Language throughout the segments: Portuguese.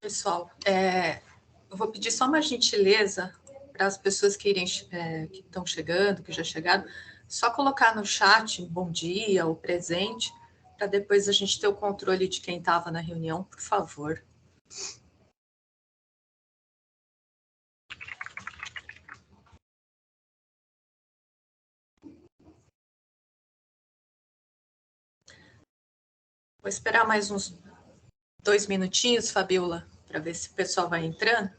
Pessoal, eu vou pedir só uma gentileza para as pessoas que estão chegando, que já chegaram, só colocar no chat bom dia ou presente, para depois a gente ter o controle de quem estava na reunião, por favor. Vou esperar mais uns 2 minutinhos, Fabiola, para ver se o pessoal vai entrando.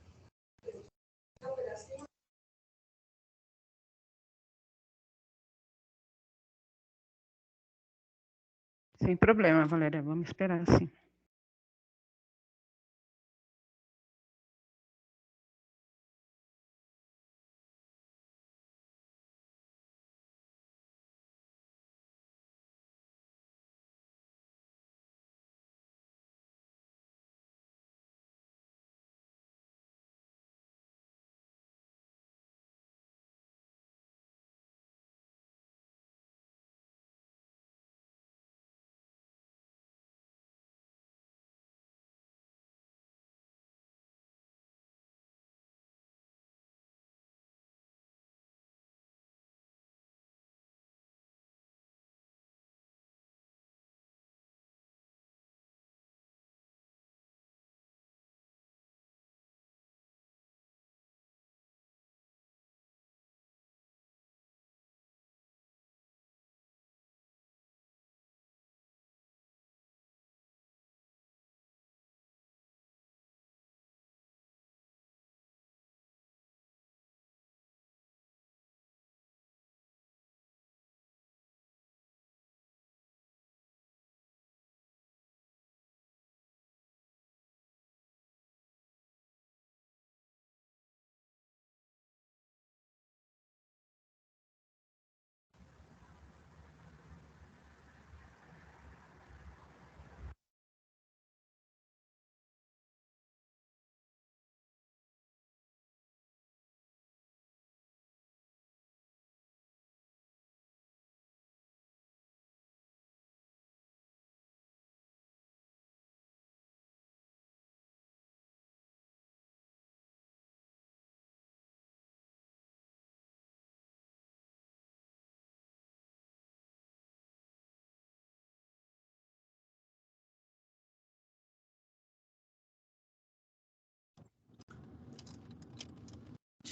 Sem problema, Valéria, vamos esperar, sim.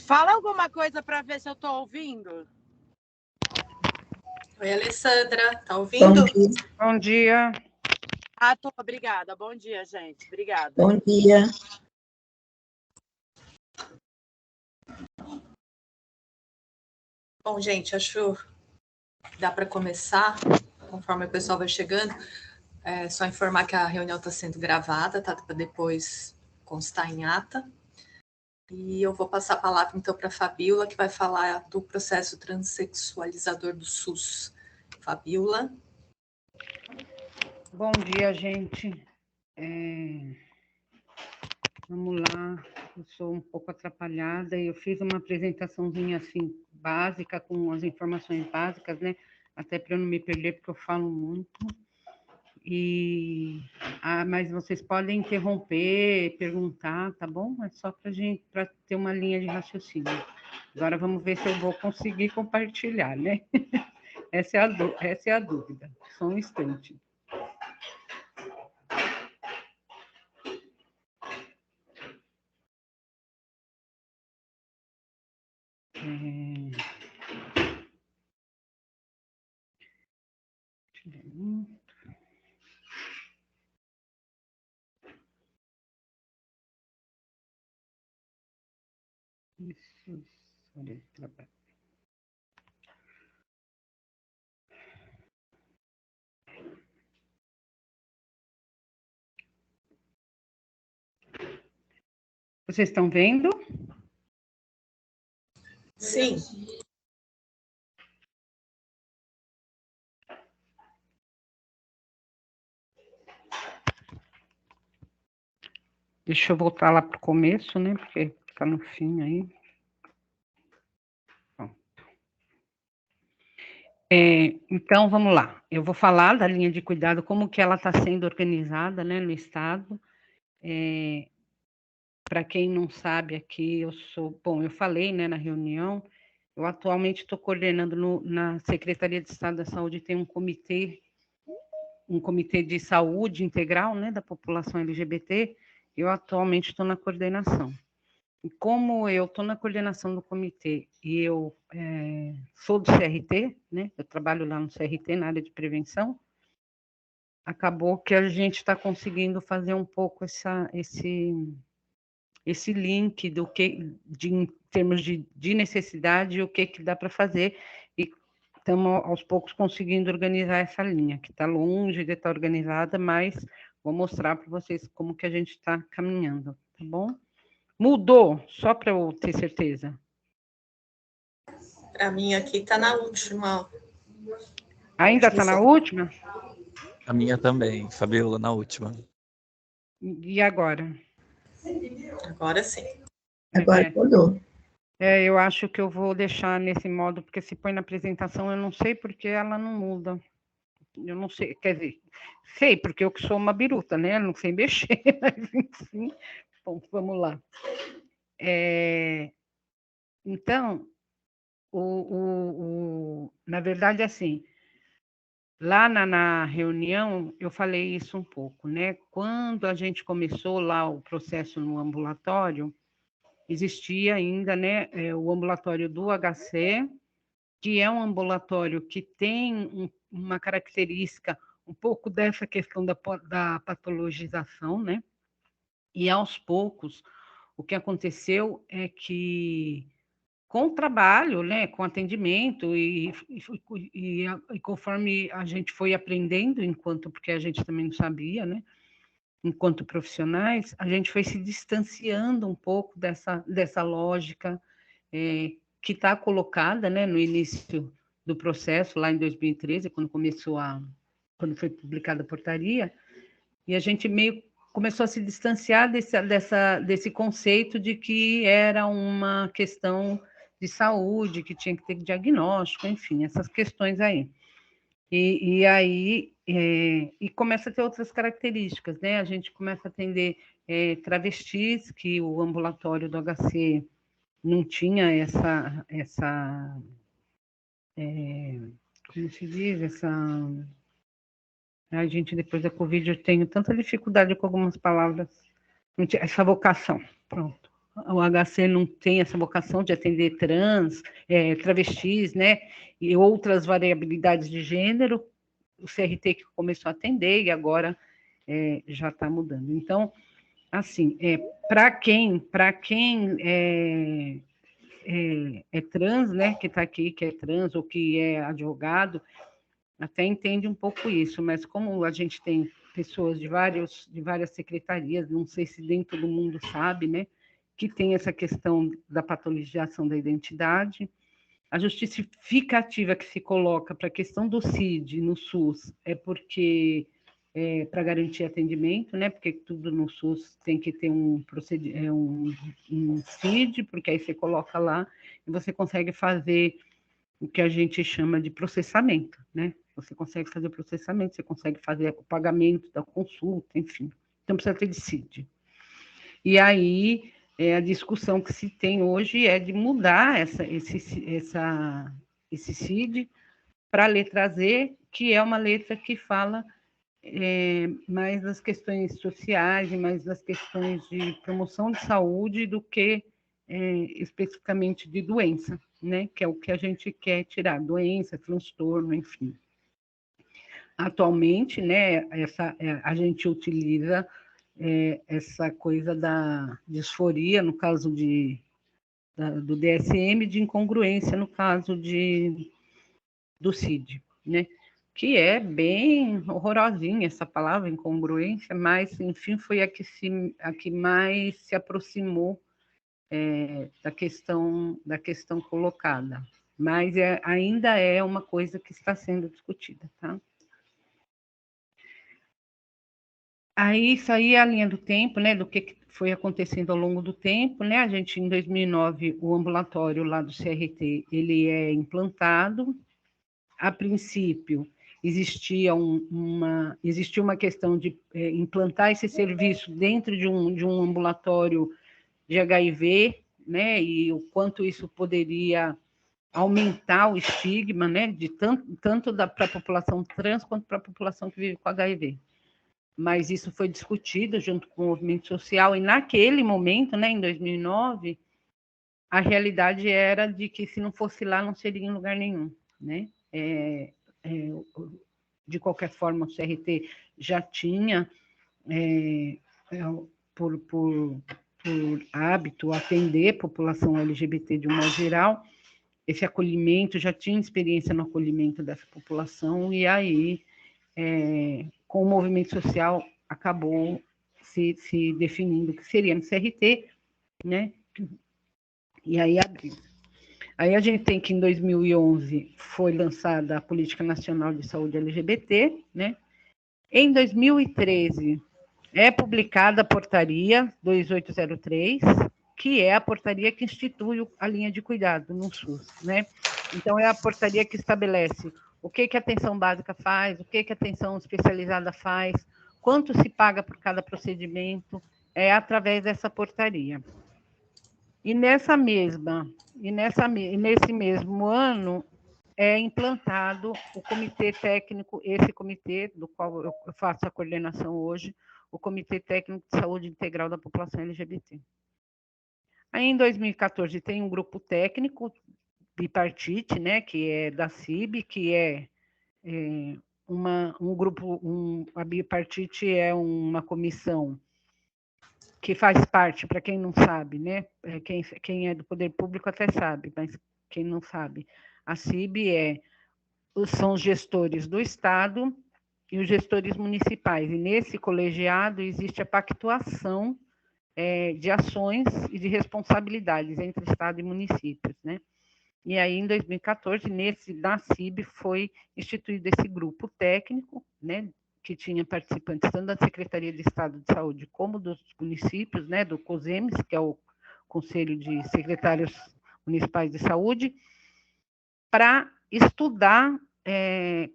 Fala alguma coisa para ver se eu estou ouvindo. Oi, Alessandra, tá ouvindo? Bom dia. Ah, tô, obrigada. Bom dia, gente. Obrigada. Bom dia. Bom, gente, acho que dá para começar, conforme o pessoal vai chegando. É só informar que a reunião está sendo gravada, tá? Para depois constar em ata. E eu vou passar a palavra, então, para a Fabiola, que vai falar do processo transexualizador do SUS. Fabiola. Bom dia, gente. Vamos lá. Eu sou um pouco atrapalhada e eu fiz uma apresentaçãozinha assim, básica, com as informações básicas, né? Até para eu não me perder, porque eu falo muito. Mas vocês podem interromper, perguntar, tá bom? É só para ter uma linha de raciocínio. Agora vamos ver se eu vou conseguir compartilhar, né? Essa é a dúvida. Só um instante. Isso, olha esse trabalho. Vocês estão vendo? Sim. Deixa eu voltar lá para o começo, né? Porque está no fim aí. Pronto. Então, vamos lá. Eu vou falar da linha de cuidado, como que ela está sendo organizada, né, no Estado. para quem não sabe aqui, eu falei, né, na reunião, eu atualmente estou coordenando na Secretaria de Estado da Saúde, tem um comitê de saúde integral, né, da população LGBT, eu atualmente estou na coordenação. E como eu estou na coordenação do comitê e eu sou do CRT, né, eu trabalho lá no CRT, na área de prevenção, acabou que a gente está conseguindo fazer um pouco esse link em termos de necessidade e o que dá para fazer, e estamos aos poucos conseguindo organizar essa linha, que está longe de estar organizada, mas vou mostrar para vocês como que a gente está caminhando, tá bom? Mudou, só para eu ter certeza. Para mim aqui está na última. Ainda está na última? A minha também, Fabiola, na última. E agora? Agora sim. Agora mudou. Eu acho que eu vou deixar nesse modo, porque se põe na apresentação, eu não sei porque ela não muda. Eu não sei, quer dizer, sei, porque eu que sou uma biruta, né? Não sei mexer, mas enfim. Bom, vamos lá. Então, na verdade, assim, lá na reunião, eu falei isso um pouco, né? Quando a gente começou lá o processo no ambulatório, existia ainda, né, o ambulatório do HC, que é um ambulatório que tem uma característica um pouco dessa questão da patologização, né? E aos poucos, o que aconteceu é que, com o trabalho, né, com atendimento, e conforme a gente foi aprendendo, porque a gente também não sabia, né? Enquanto profissionais, a gente foi se distanciando um pouco dessa lógica que está colocada, né, no início do processo, lá em 2013, quando foi publicada a portaria, e a gente meio começou a se distanciar desse conceito de que era uma questão de saúde, que tinha que ter diagnóstico, enfim, essas questões aí. E aí começa a ter outras características, né? A gente começa a atender travestis, que o ambulatório do HC não tinha como se diz, a gente, depois da Covid, eu tenho tanta dificuldade com algumas palavras, essa vocação, pronto. O HC não tem essa vocação de atender travestis, né? E outras variabilidades de gênero, o CRT que começou a atender e agora já está mudando. Então, assim, para quem é trans, né, que está aqui, que é trans ou que é advogado, até entende um pouco isso, mas como a gente tem pessoas de várias secretarias, não sei se nem todo mundo sabe, né, que tem essa questão da patologização da identidade, a justificativa que se coloca para a questão do CID no SUS é porque para garantir atendimento, né? Porque tudo no SUS tem que ter um CID, porque aí você coloca lá e você consegue fazer o que a gente chama de processamento, né? Você consegue fazer o processamento, você consegue fazer o pagamento da consulta, enfim. Então precisa ter de CID. E aí a discussão que se tem hoje é de mudar esse CID para a letra Z, que é uma letra que fala mais das questões sociais e mais das questões de promoção de saúde do que especificamente de doença, né? Que é o que a gente quer tirar, doença, transtorno, enfim. Atualmente, né, a gente utiliza essa coisa da disforia, no caso do DSM, de incongruência, no caso do CID, né? Que é bem horrorosinha essa palavra, incongruência, mas, enfim, foi a que mais se aproximou da questão colocada. Mas ainda é uma coisa que está sendo discutida, tá? Aí, isso aí é a linha do tempo, né, do que foi acontecendo ao longo do tempo, né? A gente, em 2009, o ambulatório lá do CRT, ele é implantado. A princípio, existia uma questão de implantar esse serviço dentro de um ambulatório de HIV, né, e o quanto isso poderia aumentar o estigma, né, de tanto para a população trans quanto para a população que vive com HIV. Mas isso foi discutido junto com o movimento social, e naquele momento, né, em 2009, a realidade era de que se não fosse lá, não seria em lugar nenhum, né? De qualquer forma, o CRT já tinha, por hábito, atender a população LGBT de um modo geral. Esse acolhimento, já tinha experiência no acolhimento dessa população, e aí, com o movimento social, acabou se definindo que seria no CRT, né? E aí abriu. Aí a gente tem que, em 2011, foi lançada a Política Nacional de Saúde LGBT, né? Em 2013, é publicada a Portaria 2803, que é a portaria que institui a linha de cuidado no SUS, né? Então, é a portaria que estabelece o que a atenção básica faz, o que a atenção especializada faz, quanto se paga por cada procedimento, é através dessa portaria. E nesse mesmo ano, é implantado o comitê técnico, esse comitê do qual eu faço a coordenação hoje, o Comitê Técnico de Saúde Integral da População LGBT. Aí, em 2014, tem um grupo técnico bipartite, né, que é da CIB, que a bipartite é uma comissão que faz parte, para quem não sabe, né, quem é do poder público até sabe, mas quem não sabe, a CIB são os gestores do Estado e os gestores municipais, e nesse colegiado existe a pactuação de ações e de responsabilidades entre Estado e municípios, né? E aí, em 2014, da CIB, foi instituído esse grupo técnico, né, que tinha participantes tanto da Secretaria de Estado de Saúde como dos municípios, né, do COSEMES, que é o Conselho de Secretários Municipais de Saúde, para estudar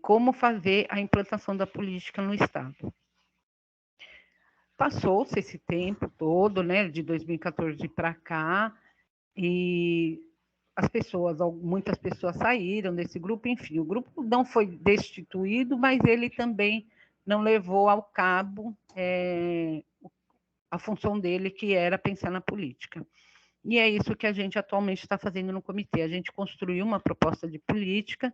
como fazer a implantação da política no Estado. Passou-se esse tempo todo, né, de 2014 para cá, e muitas pessoas saíram desse grupo, enfim, o grupo não foi destituído, mas ele também não levou ao cabo a função dele, que era pensar na política. E é isso que a gente atualmente está fazendo no comitê. A gente construiu uma proposta de política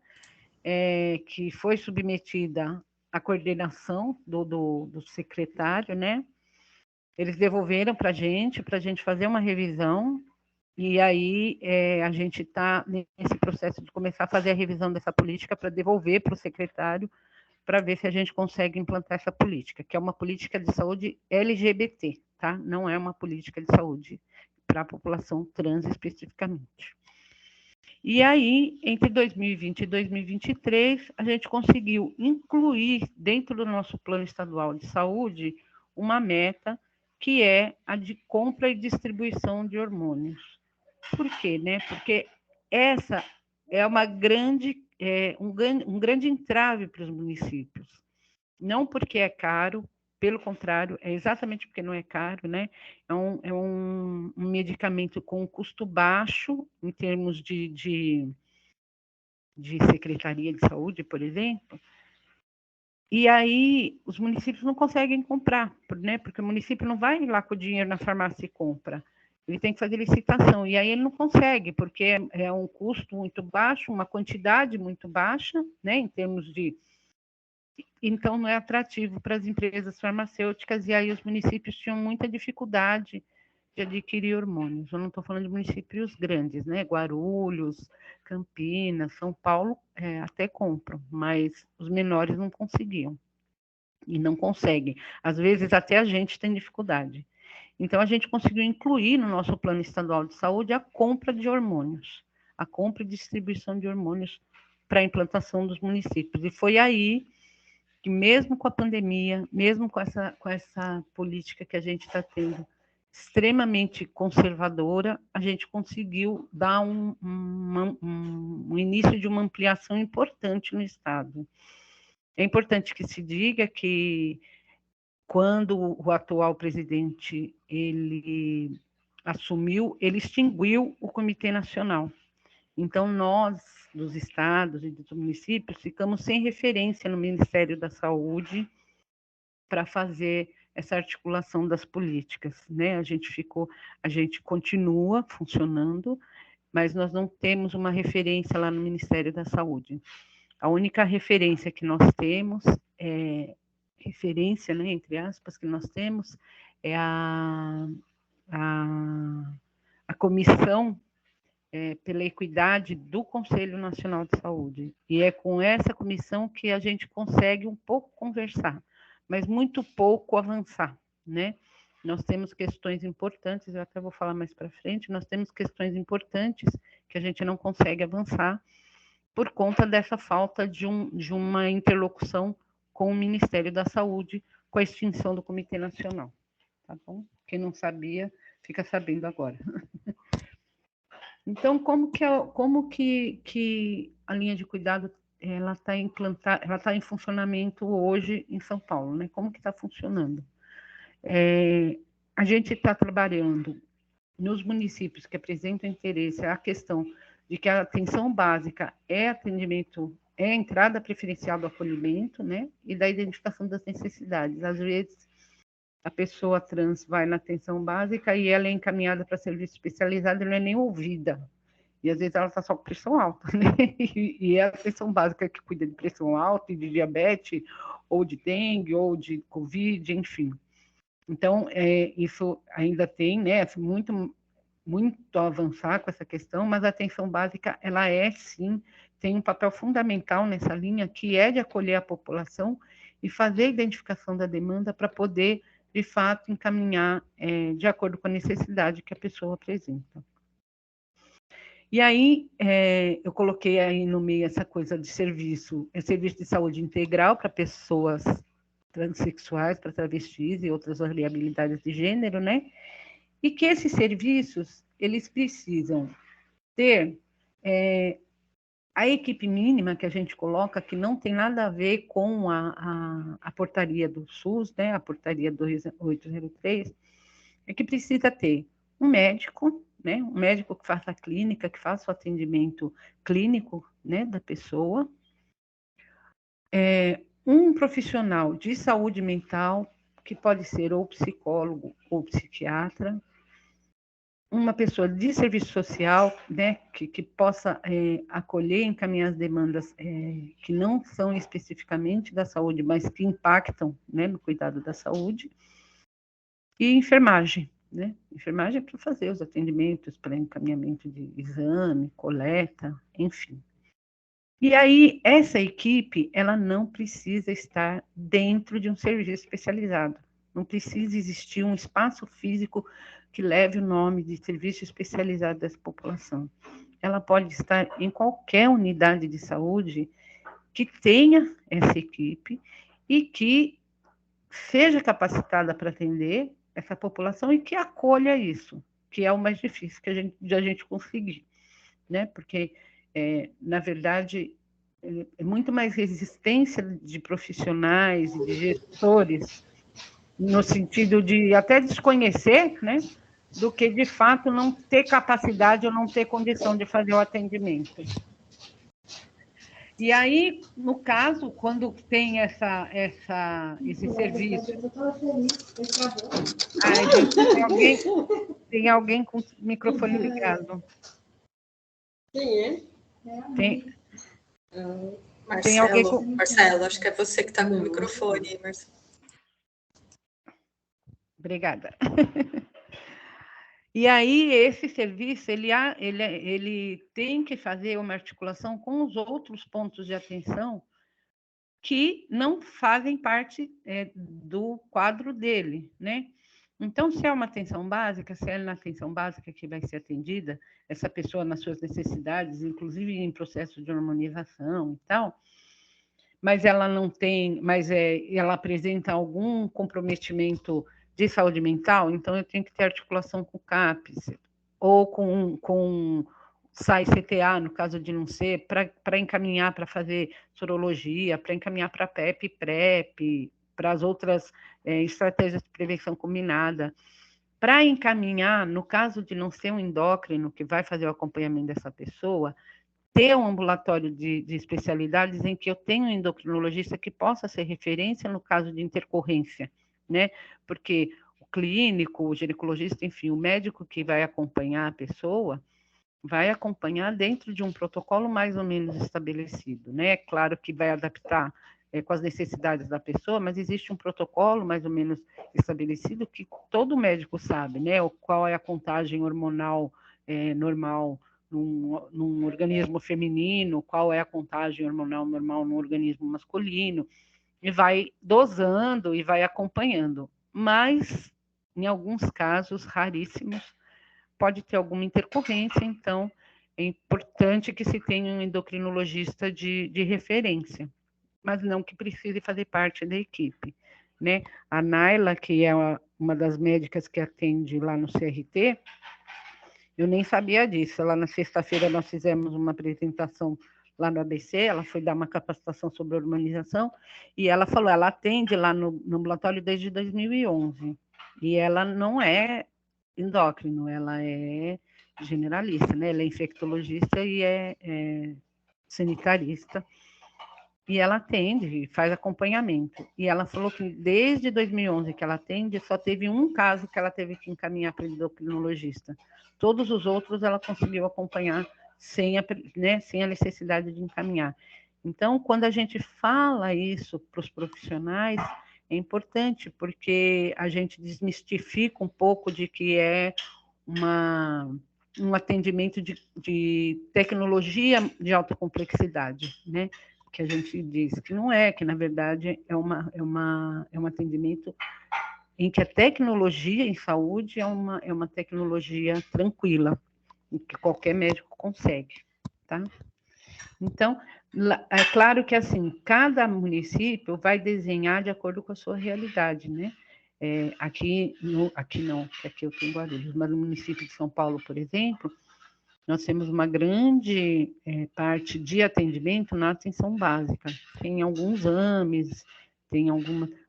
que foi submetida à coordenação do secretário, né? Eles devolveram para a gente fazer uma revisão, e aí a gente está nesse processo de começar a fazer a revisão dessa política para devolver para o secretário, para ver se a gente consegue implantar essa política, que é uma política de saúde LGBT, tá? Não é uma política de saúde para a população trans especificamente. E aí, entre 2020 e 2023, a gente conseguiu incluir dentro do nosso plano estadual de saúde uma meta que é a de compra e distribuição de hormônios. Por quê, né? Porque essa é um grande entrave para os municípios. Não porque é caro, pelo contrário, é exatamente porque não é caro, né? É um medicamento com custo baixo em termos de Secretaria de Saúde, por exemplo. E aí os municípios não conseguem comprar, né? Porque o município não vai lá com o dinheiro na farmácia e compra. Ele tem que fazer licitação, e aí ele não consegue, porque é um custo muito baixo, uma quantidade muito baixa, né, em termos de... Então, não é atrativo para as empresas farmacêuticas, e aí os municípios tinham muita dificuldade de adquirir hormônios. Eu não estou falando de municípios grandes, né, Guarulhos, Campinas, São Paulo, até compram, mas os menores não conseguiam, e não conseguem. Às vezes, até a gente tem dificuldade. Então, a gente conseguiu incluir no nosso plano estadual de saúde a compra de hormônios, a compra e distribuição de hormônios para a implantação dos municípios. E foi aí que, mesmo com a pandemia, mesmo com essa política que a gente está tendo, extremamente conservadora, a gente conseguiu dar um início de uma ampliação importante no Estado. É importante que se diga que, quando o atual presidente ele assumiu, ele extinguiu o Comitê Nacional. Então, nós, dos estados e dos municípios, ficamos sem referência no Ministério da Saúde para fazer essa articulação das políticas, né? A gente continua funcionando, mas nós não temos uma referência lá no Ministério da Saúde. A única referência que nós temos, referência, né, entre aspas, que nós temos, é a comissão pela equidade do Conselho Nacional de Saúde. E é com essa comissão que a gente consegue um pouco conversar, mas muito pouco avançar, né? Nós temos questões importantes, eu até vou falar mais para frente, nós temos questões importantes que a gente não consegue avançar por conta dessa falta de uma interlocução com o Ministério da Saúde, com a extinção do Comitê Nacional. Tá bom? Quem não sabia, fica sabendo agora. Então, como que a linha de cuidado ela está implantada, ela está em funcionamento hoje em São Paulo, né? Como que está funcionando? A gente está trabalhando nos municípios que apresentam interesse a questão de que a atenção básica é atendimento, é a entrada preferencial do acolhimento, né? E da identificação das necessidades. Às vezes, a pessoa trans vai na atenção básica e ela é encaminhada para serviço especializado e não é nem ouvida. E às vezes ela está só com pressão alta, né? E é a atenção básica que cuida de pressão alta e de diabetes, ou de dengue, ou de Covid, enfim. Então, isso ainda tem, né, muito a avançar com essa questão, mas a atenção básica, ela sim, tem um papel fundamental nessa linha, que é de acolher a população e fazer a identificação da demanda para poder, de fato, encaminhar de acordo com a necessidade que a pessoa apresenta. E aí, eu coloquei aí no meio essa coisa de serviço de saúde integral para pessoas transexuais, para travestis e outras variabilidades de gênero, né? E que esses serviços, eles precisam ter a equipe mínima que a gente coloca, que não tem nada a ver com a portaria do SUS, né? A portaria 2803, é que precisa ter um médico, né? Um médico que faça a clínica, que faça o atendimento clínico, né, da pessoa, um profissional de saúde mental, que pode ser ou psicólogo ou psiquiatra, uma pessoa de serviço social, né, que possa acolher e encaminhar as demandas que não são especificamente da saúde, mas que impactam, né, no cuidado da saúde, e enfermagem, né? Enfermagem é para fazer os atendimentos, para encaminhamento de exame, coleta, enfim. E aí, essa equipe, ela não precisa estar dentro de um serviço especializado. Não precisa existir um espaço físico que leve o nome de serviço especializado dessa população. Ela pode estar em qualquer unidade de saúde que tenha essa equipe e que seja capacitada para atender essa população e que acolha isso, que é o mais difícil de a gente conseguir, né? Porque, na verdade, é muito mais resistência de profissionais e de gestores, no sentido de até desconhecer, né? Do que, de fato, não ter capacidade ou não ter condição de fazer o atendimento. E aí, no caso, quando tem esse serviço... Gente, tem alguém com o microfone ligado. Quem é? Marcelo, acho que é você que está com o microfone, Marcelo. Obrigada. E aí, esse serviço, ele tem que fazer uma articulação com os outros pontos de atenção que não fazem parte do quadro dele, né? Então, se é uma atenção básica, se é na atenção básica que vai ser atendida, essa pessoa nas suas necessidades, inclusive em processo de hormonização e tal, mas ela não tem, ela apresenta algum comprometimento de saúde mental, então eu tenho que ter articulação com o CAPES, ou com SAI-CTA, no caso de não ser, para encaminhar para fazer sorologia, para encaminhar para PEP, PrEP, para as outras estratégias de prevenção combinada. para encaminhar, no caso de não ser um endócrino que vai fazer o acompanhamento dessa pessoa, ter um ambulatório de especialidades em que eu tenho um endocrinologista que possa ser referência no caso de intercorrência, né? Porque o clínico, o ginecologista, enfim, o médico que vai acompanhar a pessoa, vai acompanhar dentro de um protocolo mais ou menos estabelecido, né? Claro que vai adaptar com as necessidades da pessoa, mas existe um protocolo mais ou menos estabelecido que todo médico sabe, né? Qual é a contagem hormonal normal num organismo feminino, qual é a contagem hormonal normal num organismo masculino, e vai dosando e vai acompanhando. Mas, em alguns casos raríssimos, pode ter alguma intercorrência, então é importante que se tenha um endocrinologista de referência, mas não que precise fazer parte da equipe, né? A Naila, que é uma das médicas que atende lá no CRT, eu nem sabia disso. Lá na sexta-feira nós fizemos uma apresentação lá no ABC, ela foi dar uma capacitação sobre hormonização, e ela falou, ela atende lá no ambulatório desde 2011, e ela não é endócrino, ela é generalista, né? Ela é infectologista e é sanitarista, e ela atende, faz acompanhamento. E ela falou que desde 2011 que ela atende, só teve um caso que ela teve que encaminhar para o endocrinologista. Todos os outros ela conseguiu acompanhar sem a necessidade de encaminhar. Então, quando a gente fala isso para os profissionais, é importante, porque a gente desmistifica um pouco de que é um atendimento de tecnologia de alta complexidade, né? Que a gente diz que não é, que na verdade é um atendimento em que a tecnologia em saúde é uma tecnologia tranquila, que qualquer médico consegue, tá? Então, é claro que assim, cada município vai desenhar de acordo com a sua realidade, né? Aqui não, que aqui eu estou em Guarulhos, mas no município de São Paulo, por exemplo, nós temos uma grande parte de atendimento na atenção básica. Tem alguns AMEs,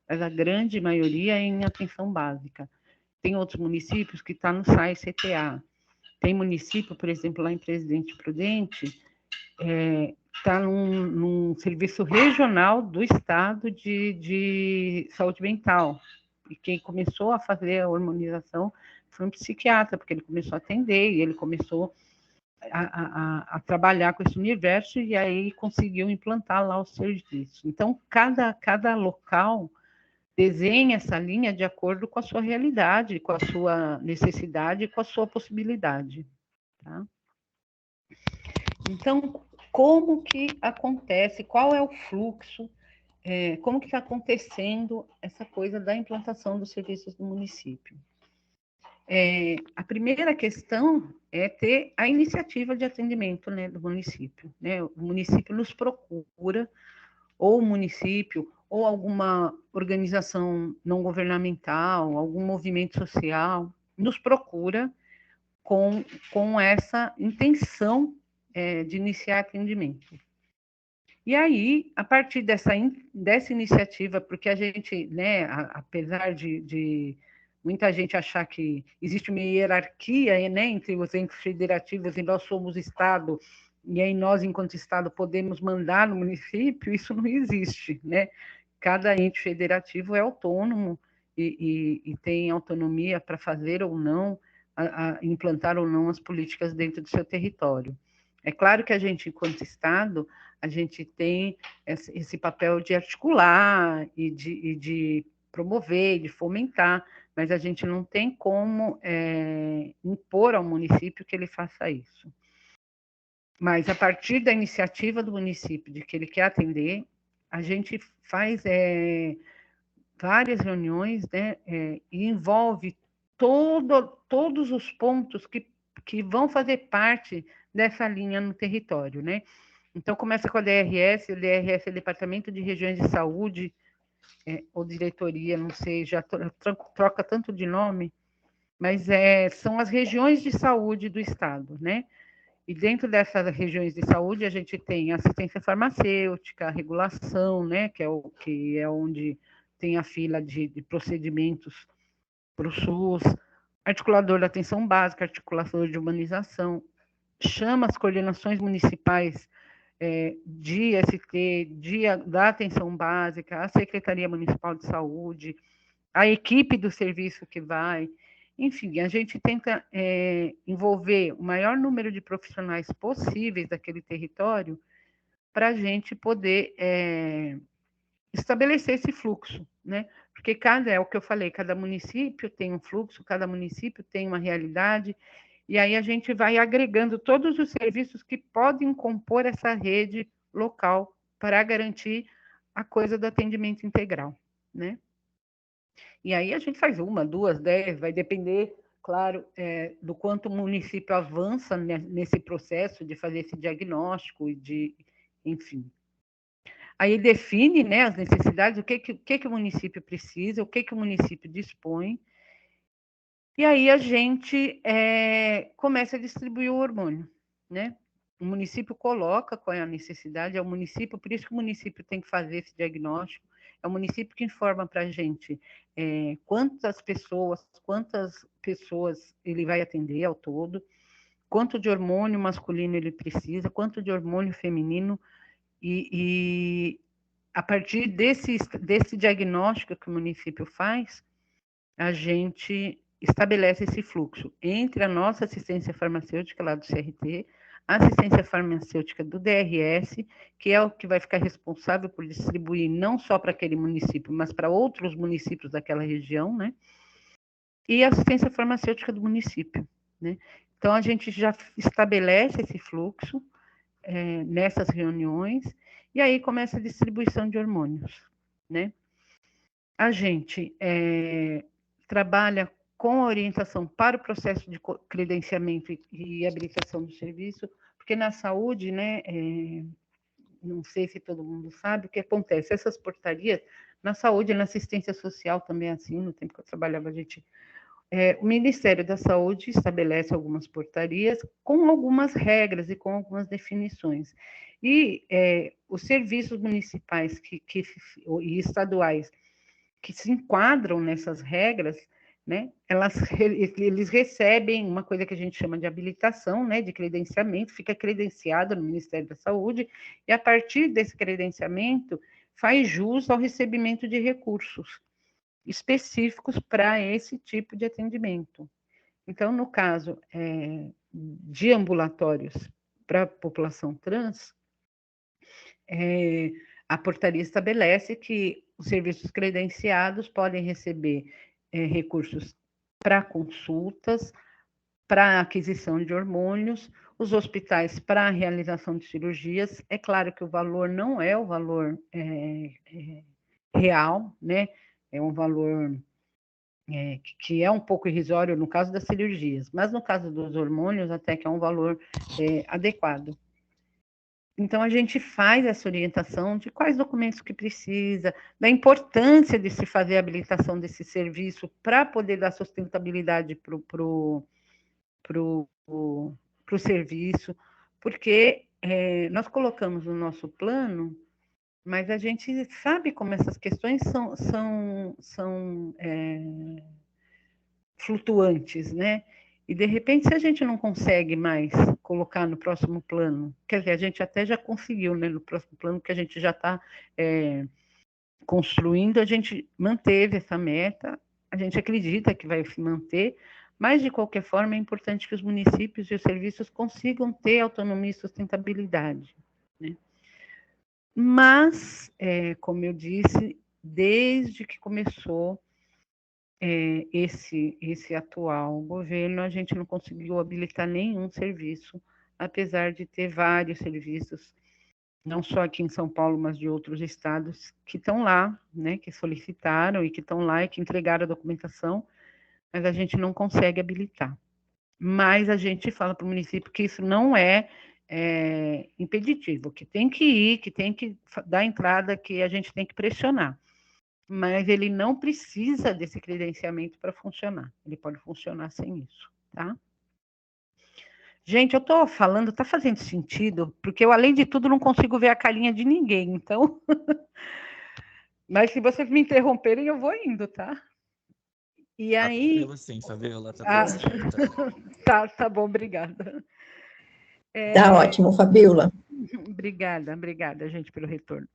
mas a grande maioria é em atenção básica. Tem outros municípios que está no SAI CTA. Tem município, por exemplo, lá em Presidente Prudente, está num serviço regional do Estado de saúde mental. E quem começou a fazer a hormonização foi um psiquiatra, porque ele começou a atender e ele começou a trabalhar com esse universo e aí conseguiu implantar lá o serviço. Então, cada local desenha essa linha de acordo com a sua realidade, com a sua necessidade, com a sua possibilidade. Tá? Então, como que acontece, qual é o fluxo, como que está acontecendo essa coisa da implantação dos serviços do município? A primeira questão é ter a iniciativa de atendimento, né, do município, né? O município nos procura, ou o município, ou alguma organização não governamental, algum movimento social, nos procura com essa intenção de iniciar atendimento. E aí, a partir dessa iniciativa, porque a gente, né, apesar de muita gente achar que existe uma hierarquia, né, entre os entes federativos, e nós somos Estado, e aí nós, enquanto Estado, podemos mandar no município, isso não existe, né? Cada ente federativo é autônomo e tem autonomia para fazer ou não, implantar ou não as políticas dentro do seu território. É claro que a gente, enquanto Estado, a gente tem esse papel de articular e de promover, de fomentar, mas a gente não tem como impor ao município que ele faça isso. Mas, a partir da iniciativa do município de que ele quer atender, a gente faz várias reuniões, né, e envolve todos os pontos que vão fazer parte dessa linha no território, né? Então, começa com a DRS, o DRS é Departamento de Regiões de Saúde, ou diretoria, não sei, já troca tanto de nome, mas são as regiões de saúde do Estado, né? E dentro dessas regiões de saúde, a gente tem assistência farmacêutica, regulação, né? Que é onde tem a fila de procedimentos para o SUS, articulador da atenção básica, articulador de humanização, chama as coordenações municipais de ST, da atenção básica, a Secretaria Municipal de Saúde, a equipe do serviço que vai, enfim, a gente tenta envolver o maior número de profissionais possíveis daquele território para a gente poder estabelecer esse fluxo, né? Porque é o que eu falei, cada município tem um fluxo, cada município tem uma realidade, e aí a gente vai agregando todos os serviços que podem compor essa rede local para garantir a coisa do atendimento integral, né? E aí a gente faz 1, 2, 10, vai depender, claro, do quanto o município avança nesse processo de fazer esse diagnóstico e de, enfim. Aí define, né, as necessidades, o que o município precisa, o que o município dispõe, e aí a gente começa a distribuir o hormônio, né? O município coloca qual é a necessidade, é o município, por isso que o município tem que fazer esse diagnóstico, é o município que informa para a gente quantas pessoas ele vai atender ao todo, quanto de hormônio masculino ele precisa, quanto de hormônio feminino, e a partir desse diagnóstico que o município faz, a gente estabelece esse fluxo entre a nossa assistência farmacêutica lá do CRT, a assistência farmacêutica do DRS, que é o que vai ficar responsável por distribuir não só para aquele município, mas para outros municípios daquela região, né? E a assistência farmacêutica do município, né? Então, a gente já estabelece esse fluxo nessas reuniões, e aí começa a distribuição de hormônios, né? A gente trabalha com orientação para o processo de credenciamento e habilitação do serviço, porque na saúde, né, não sei se todo mundo sabe, o que acontece, essas portarias, na saúde, na assistência social também é assim, no tempo que eu trabalhava, o Ministério da Saúde estabelece algumas portarias com algumas regras e com algumas definições. E os serviços municipais e estaduais que se enquadram nessas regras, né, eles recebem uma coisa que a gente chama de habilitação, né, de credenciamento, fica credenciado no Ministério da Saúde, e a partir desse credenciamento faz jus ao recebimento de recursos específicos para esse tipo de atendimento. Então, no caso de ambulatórios para a população trans, a portaria estabelece que os serviços credenciados podem receber recursos para consultas, para aquisição de hormônios, os hospitais para a realização de cirurgias. É claro que o valor não é o valor real, né? É um valor que é um pouco irrisório no caso das cirurgias, mas no caso dos hormônios até que é um valor adequado. Então, a gente faz essa orientação de quais documentos que precisa, da importância de se fazer a habilitação desse serviço para poder dar sustentabilidade para o serviço, porque nós colocamos no nosso plano, mas a gente sabe como essas questões são flutuantes, né? E, de repente, se a gente não consegue mais colocar no próximo plano, quer dizer, a gente até já conseguiu, né? No próximo plano que a gente já está construindo, a gente manteve essa meta, a gente acredita que vai se manter, mas, de qualquer forma, é importante que os municípios e os serviços consigam ter autonomia e sustentabilidade, né? Mas, como eu disse, desde que começou esse atual governo, a gente não conseguiu habilitar nenhum serviço, apesar de ter vários serviços, não só aqui em São Paulo, mas de outros estados, que estão lá, né, que solicitaram e que estão lá e que entregaram a documentação, mas a gente não consegue habilitar. Mas a gente fala para o município que isso não é impeditivo, que tem que ir, que tem que dar entrada, que a gente tem que pressionar. Mas ele não precisa desse credenciamento para funcionar. Ele pode funcionar sem isso, tá? Gente, eu estou falando, está fazendo sentido, porque eu, além de tudo, não consigo ver a carinha de ninguém, então... Mas se vocês me interromperem, eu vou indo, tá? E aí... Tranquilo sim, Fabiola, tá Ah, tudo certo. tá bom, obrigada. Tá ótimo, Fabiola. Obrigada, gente, pelo retorno.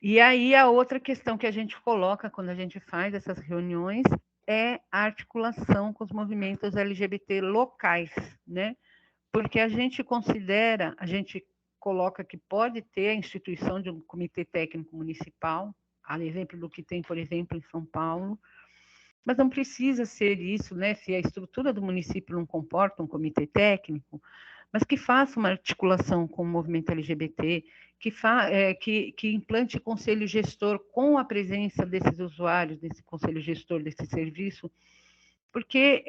E aí, a outra questão que a gente coloca quando a gente faz essas reuniões é a articulação com os movimentos LGBT locais, né? Porque a gente coloca que pode ter a instituição de um comitê técnico municipal, a exemplo do que tem, por exemplo, em São Paulo, mas não precisa ser isso, né? Se a estrutura do município não comporta um comitê técnico, mas que faça uma articulação com o movimento LGBT, que implante conselho gestor com a presença desses usuários, desse conselho gestor, desse serviço, porque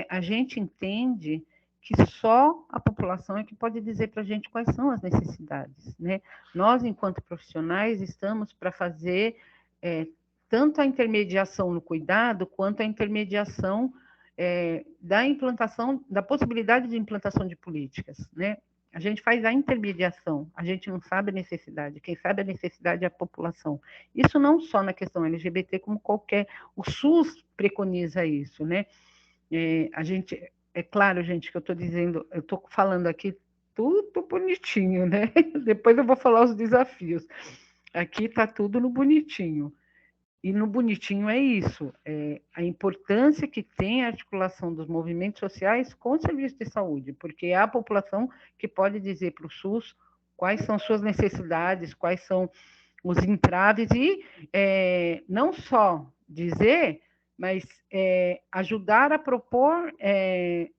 a gente entende que só a população é que pode dizer para a gente quais são as necessidades, né? Nós, enquanto profissionais, estamos para fazer tanto a intermediação no cuidado, quanto a intermediação da implantação, da possibilidade de implantação de políticas, né? A gente faz a intermediação, a gente não sabe a necessidade, quem sabe a necessidade é a população. Isso não só na questão LGBT, como qualquer... O SUS preconiza isso, né? É claro, gente, que eu estou dizendo, eu estou falando aqui tudo bonitinho, né? Depois eu vou falar os desafios. Aqui está tudo no bonitinho. E no bonitinho é isso, a importância que tem a articulação dos movimentos sociais com o serviço de saúde, porque é a população que pode dizer para o SUS quais são suas necessidades, quais são os entraves, e não só dizer, mas ajudar a propor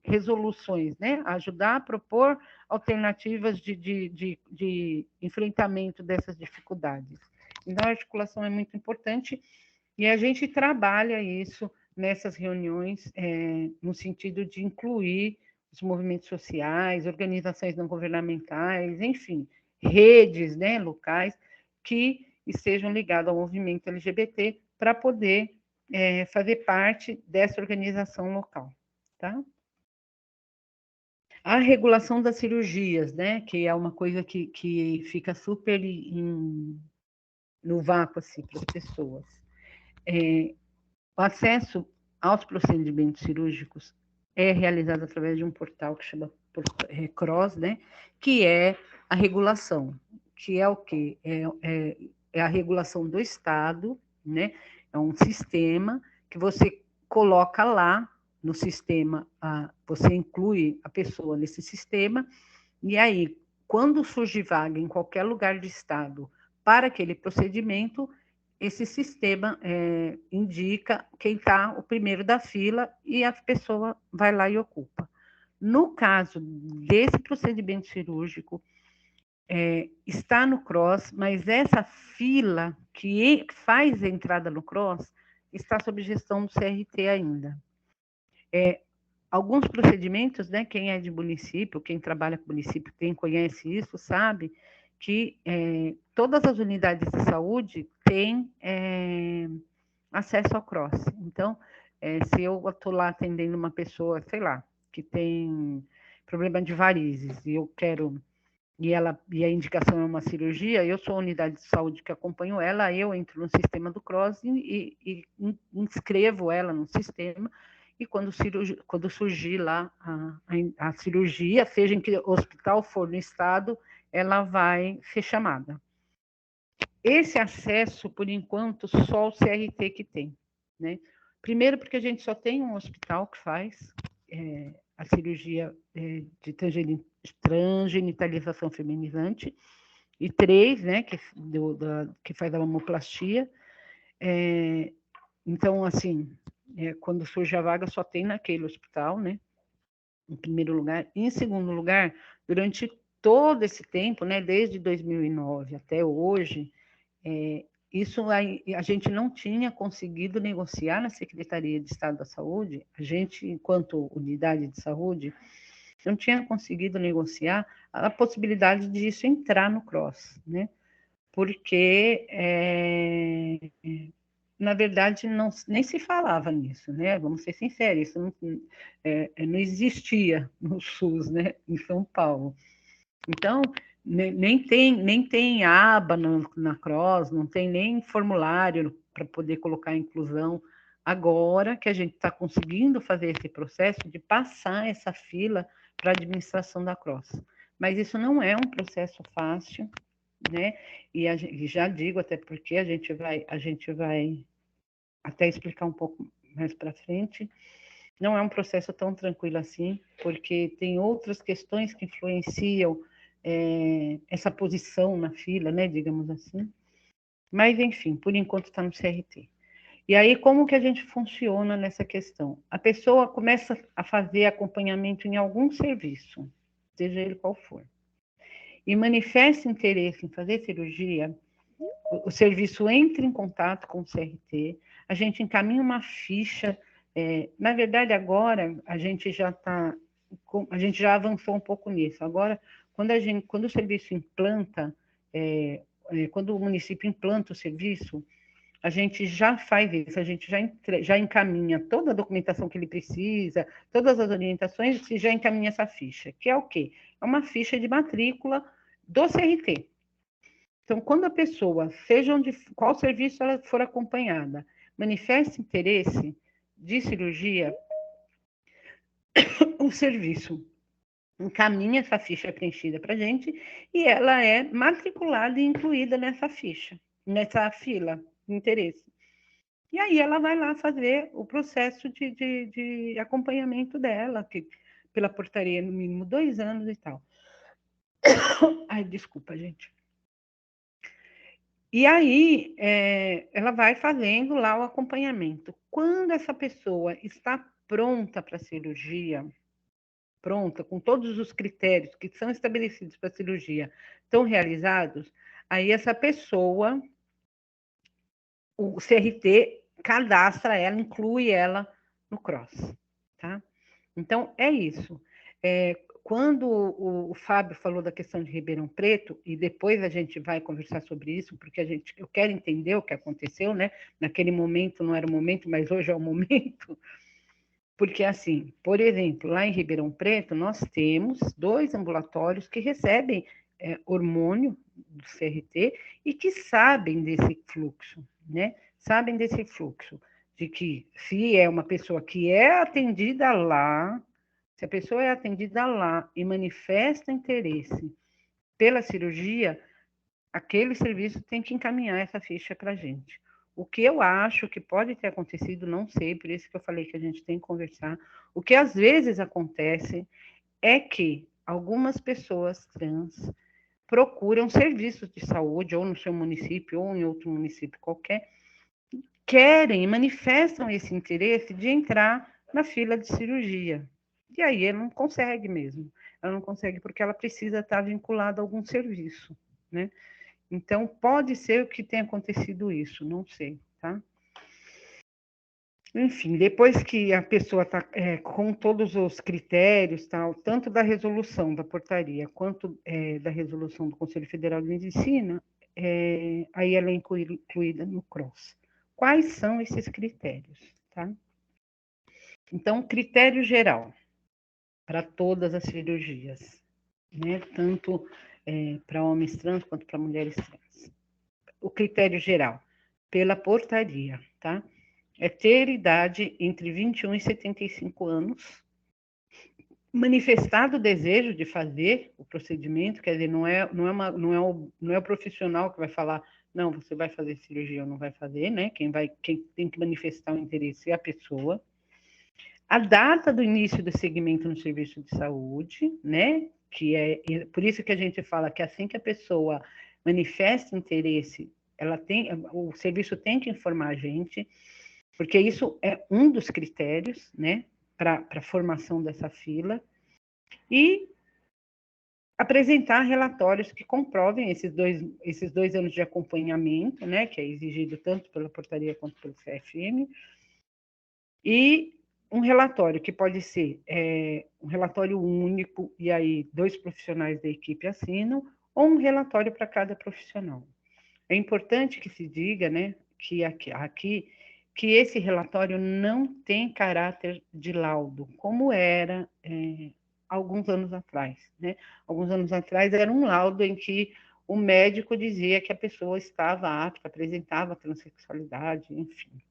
resoluções, né? Ajudar a propor alternativas de enfrentamento dessas dificuldades. Então, a articulação é muito importante e a gente trabalha isso nessas reuniões no sentido de incluir os movimentos sociais, organizações não governamentais, enfim, redes, né, locais que estejam ligadas ao movimento LGBT para poder fazer parte dessa organização local, tá? A regulação das cirurgias, né, que é uma coisa que fica super no vácuo assim, para as pessoas. O acesso aos procedimentos cirúrgicos é realizado através de um portal que chama CROSS, né? Que é a regulação, que é o quê? É a regulação do Estado, né? É um sistema que você coloca lá no sistema, você inclui a pessoa nesse sistema, e aí, quando surge vaga em qualquer lugar do Estado para aquele procedimento, esse sistema indica quem está o primeiro da fila e a pessoa vai lá e ocupa. No caso desse procedimento cirúrgico, está no CROSS, mas essa fila que faz a entrada no CROSS está sob gestão do CRT ainda. Alguns procedimentos, né, quem é de município, quem trabalha com município, quem conhece isso, sabe que todas as unidades de saúde têm acesso ao CROSS. Então, se eu estou lá atendendo uma pessoa, sei lá, que tem problema de varizes, e eu quero, e a indicação é uma cirurgia, eu sou a unidade de saúde que acompanho ela, eu entro no sistema do CROSS e inscrevo ela no sistema, e quando surgir lá a cirurgia, seja em que hospital for no estado, ela vai ser chamada. Esse acesso, por enquanto, só o CRT que tem, né? Primeiro, porque a gente só tem um hospital que faz a cirurgia de transgenitalização feminizante, e 3, né, que faz a mamoplastia. Então, assim, quando surge a vaga, só tem naquele hospital, né? Em primeiro lugar. Em segundo lugar, durante todo esse tempo, né, desde 2009 até hoje, isso a gente não tinha conseguido negociar na Secretaria de Estado da Saúde, a gente, enquanto unidade de saúde, não tinha conseguido negociar a possibilidade de isso entrar no CROSS, né? Porque, na verdade, nem se falava nisso, né? Vamos ser sinceros, isso não existia no SUS, né? Em São Paulo. Então, nem tem aba na CROSS, não tem nem formulário para poder colocar a inclusão Agora que a gente está conseguindo fazer esse processo de passar essa fila para a administração da CROSS. Mas isso não é um processo fácil, né? E já digo, até porque a gente vai até explicar um pouco mais para frente, não é um processo tão tranquilo assim, porque tem outras questões que influenciam essa posição na fila, né, digamos assim. Mas, enfim, por enquanto está no CRT. E aí, como que a gente funciona nessa questão? A pessoa começa a fazer acompanhamento em algum serviço, seja ele qual for, e manifesta interesse em fazer cirurgia, o serviço entra em contato com o CRT, a gente encaminha uma ficha. Na verdade, agora a gente já avançou um pouco nisso. Agora, quando o serviço implanta, quando o município implanta o serviço, a gente já faz isso, a gente já encaminha toda a documentação que ele precisa, todas as orientações, e já encaminha essa ficha, que é o quê? É uma ficha de matrícula do CRT. Então, quando a pessoa, seja qual serviço ela for acompanhada, manifesta interesse de cirurgia, o serviço encaminha essa ficha preenchida para a gente e ela é matriculada e incluída nessa ficha, nessa fila de interesse. E aí ela vai lá fazer o processo de acompanhamento dela, que pela portaria, no mínimo 2 anos e tal. Ai, desculpa, gente. E aí, ela vai fazendo lá o acompanhamento. Quando essa pessoa está pronta para a cirurgia, pronta, com todos os critérios que são estabelecidos para a cirurgia, estão realizados, aí essa pessoa, o CRT cadastra ela, inclui ela no CROSS, tá? Então, é isso. Quando o Fábio falou da questão de Ribeirão Preto, e depois a gente vai conversar sobre isso, porque eu quero entender o que aconteceu, né? Naquele momento não era o momento, mas hoje é o momento. Porque, assim, por exemplo, lá em Ribeirão Preto, nós temos 2 ambulatórios que recebem hormônio do CRT e que sabem desse fluxo, né? Sabem desse fluxo, de que se é uma pessoa que é atendida lá, se a pessoa é atendida lá e manifesta interesse pela cirurgia, aquele serviço tem que encaminhar essa ficha para a gente. O que eu acho que pode ter acontecido, não sei, por isso que eu falei que a gente tem que conversar. O que às vezes acontece é que algumas pessoas trans procuram serviços de saúde, ou no seu município, ou em outro município qualquer, querem e manifestam esse interesse de entrar na fila de cirurgia. E aí ela não consegue mesmo. Ela não consegue porque ela precisa estar vinculada a algum serviço, né? Então, pode ser que tenha acontecido isso, não sei, tá? Enfim, depois que a pessoa está com todos os critérios, tal, tanto da resolução da portaria, quanto da resolução do Conselho Federal de Medicina, aí ela é incluída no CROSS. Quais são esses critérios, tá? Então, critério geral para todas as cirurgias, né? Tanto para homens trans quanto para mulheres trans. O critério geral, pela portaria, tá? É ter idade entre 21 e 75 anos, manifestado o desejo de fazer o procedimento, quer dizer, não é o profissional que vai falar, não, você vai fazer cirurgia ou não vai fazer, né? Quem tem que manifestar o interesse é a pessoa. A data do início do segmento no serviço de saúde, né? Que é por isso que a gente fala que assim que a pessoa manifesta interesse, o serviço tem que informar a gente, porque isso é um dos critérios, né, para a formação dessa fila, e apresentar relatórios que comprovem esses dois anos de acompanhamento, né, que é exigido tanto pela portaria quanto pelo CFM, e um relatório que pode ser um relatório único, e aí 2 profissionais da equipe assinam, ou um relatório para cada profissional. É importante que se diga, né, que aqui que esse relatório não tem caráter de laudo, como era alguns anos atrás, né? Alguns anos atrás era um laudo em que o médico dizia que a pessoa estava apta, apresentava transexualidade, enfim.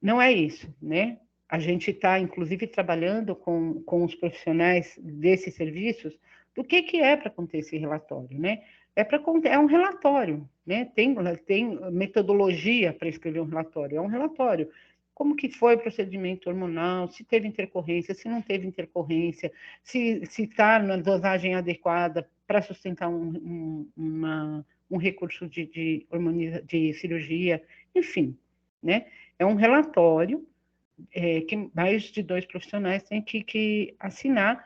não é isso, né? A gente está, inclusive, trabalhando com os profissionais desses serviços do que é para conter esse relatório, né? É um relatório, né? Tem metodologia para escrever um relatório, é um relatório. Como que foi o procedimento hormonal, se teve intercorrência, se não teve intercorrência, se está na dosagem adequada para sustentar um recurso de cirurgia, enfim, né? É um relatório que mais de 2 profissionais têm que assinar,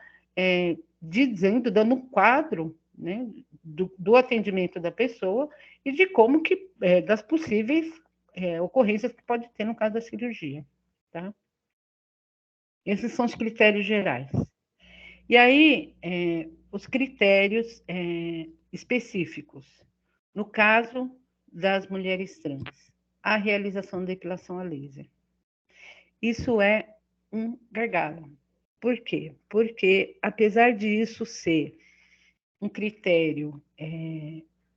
dando um quadro, né, do atendimento da pessoa e de como que, das possíveis ocorrências que pode ter no caso da cirurgia, tá? Esses são os critérios gerais. E aí, os critérios específicos. No caso das mulheres trans, a realização da depilação a laser. Isso é um gargalo. Por quê? Porque, apesar de isso ser um critério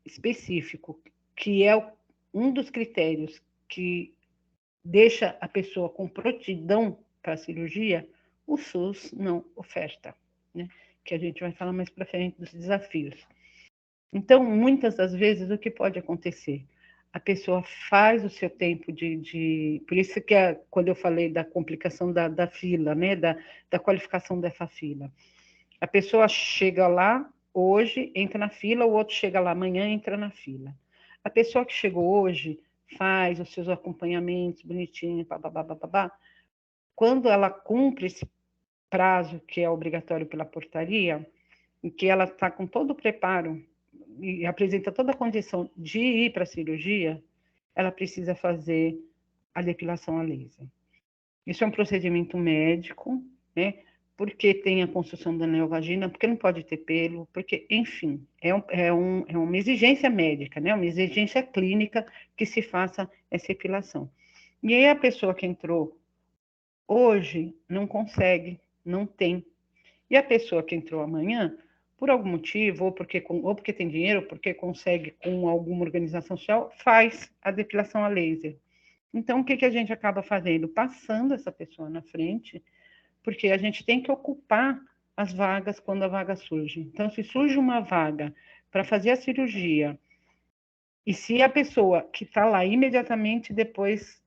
específico, que é um dos critérios que deixa a pessoa com prontidão para a cirurgia, o SUS não oferta, né? Que a gente vai falar mais para frente dos desafios. Então, muitas das vezes, o que pode acontecer? A pessoa faz o seu tempo Por isso que quando eu falei da complicação da fila, né? Da qualificação dessa fila. A pessoa chega lá hoje, entra na fila, o outro chega lá amanhã, entra na fila. A pessoa que chegou hoje faz os seus acompanhamentos bonitinho, babá. Quando ela cumpre esse prazo que é obrigatório pela portaria, em que ela está com todo o preparo e apresenta toda a condição de ir para a cirurgia, ela precisa fazer a depilação a laser. Isso é um procedimento médico, né? Porque tem a construção da neovagina, porque não pode ter pelo, porque, enfim, é uma exigência médica, né? Uma exigência clínica que se faça essa depilação. E aí a pessoa que entrou hoje não consegue, não tem. E a pessoa que entrou amanhã, por algum motivo, ou porque tem dinheiro, ou porque consegue com alguma organização social, faz a depilação a laser. Então, o que a gente acaba fazendo? Passando essa pessoa na frente, porque a gente tem que ocupar as vagas quando a vaga surge. Então, se surge uma vaga para fazer a cirurgia, e se a pessoa que está lá imediatamente depois,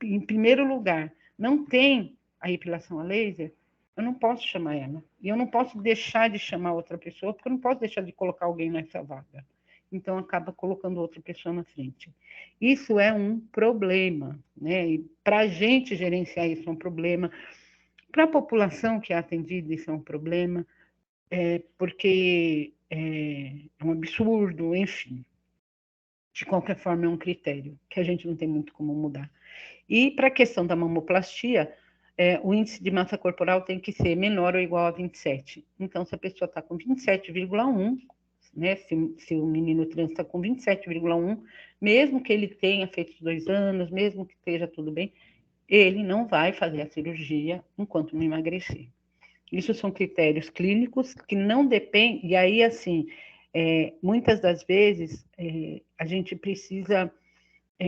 em primeiro lugar, não tem a depilação a laser, eu não posso chamar ela. E eu não posso deixar de chamar outra pessoa, porque eu não posso deixar de colocar alguém nessa vaga. Então, acaba colocando outra pessoa na frente. Isso é um problema, né? E para a gente gerenciar isso é um problema. Para a população que é atendida, isso é um problema, porque é um absurdo, enfim. De qualquer forma, é um critério que a gente não tem muito como mudar. E para a questão da mamoplastia, o índice de massa corporal tem que ser menor ou igual a 27. Então, se a pessoa está com 27,1, né, se o menino trans está com 27,1, mesmo que ele tenha feito 2 anos, mesmo que esteja tudo bem, ele não vai fazer a cirurgia enquanto não emagrecer. Isso são critérios clínicos que não dependem, e aí, assim, muitas das vezes, a gente precisa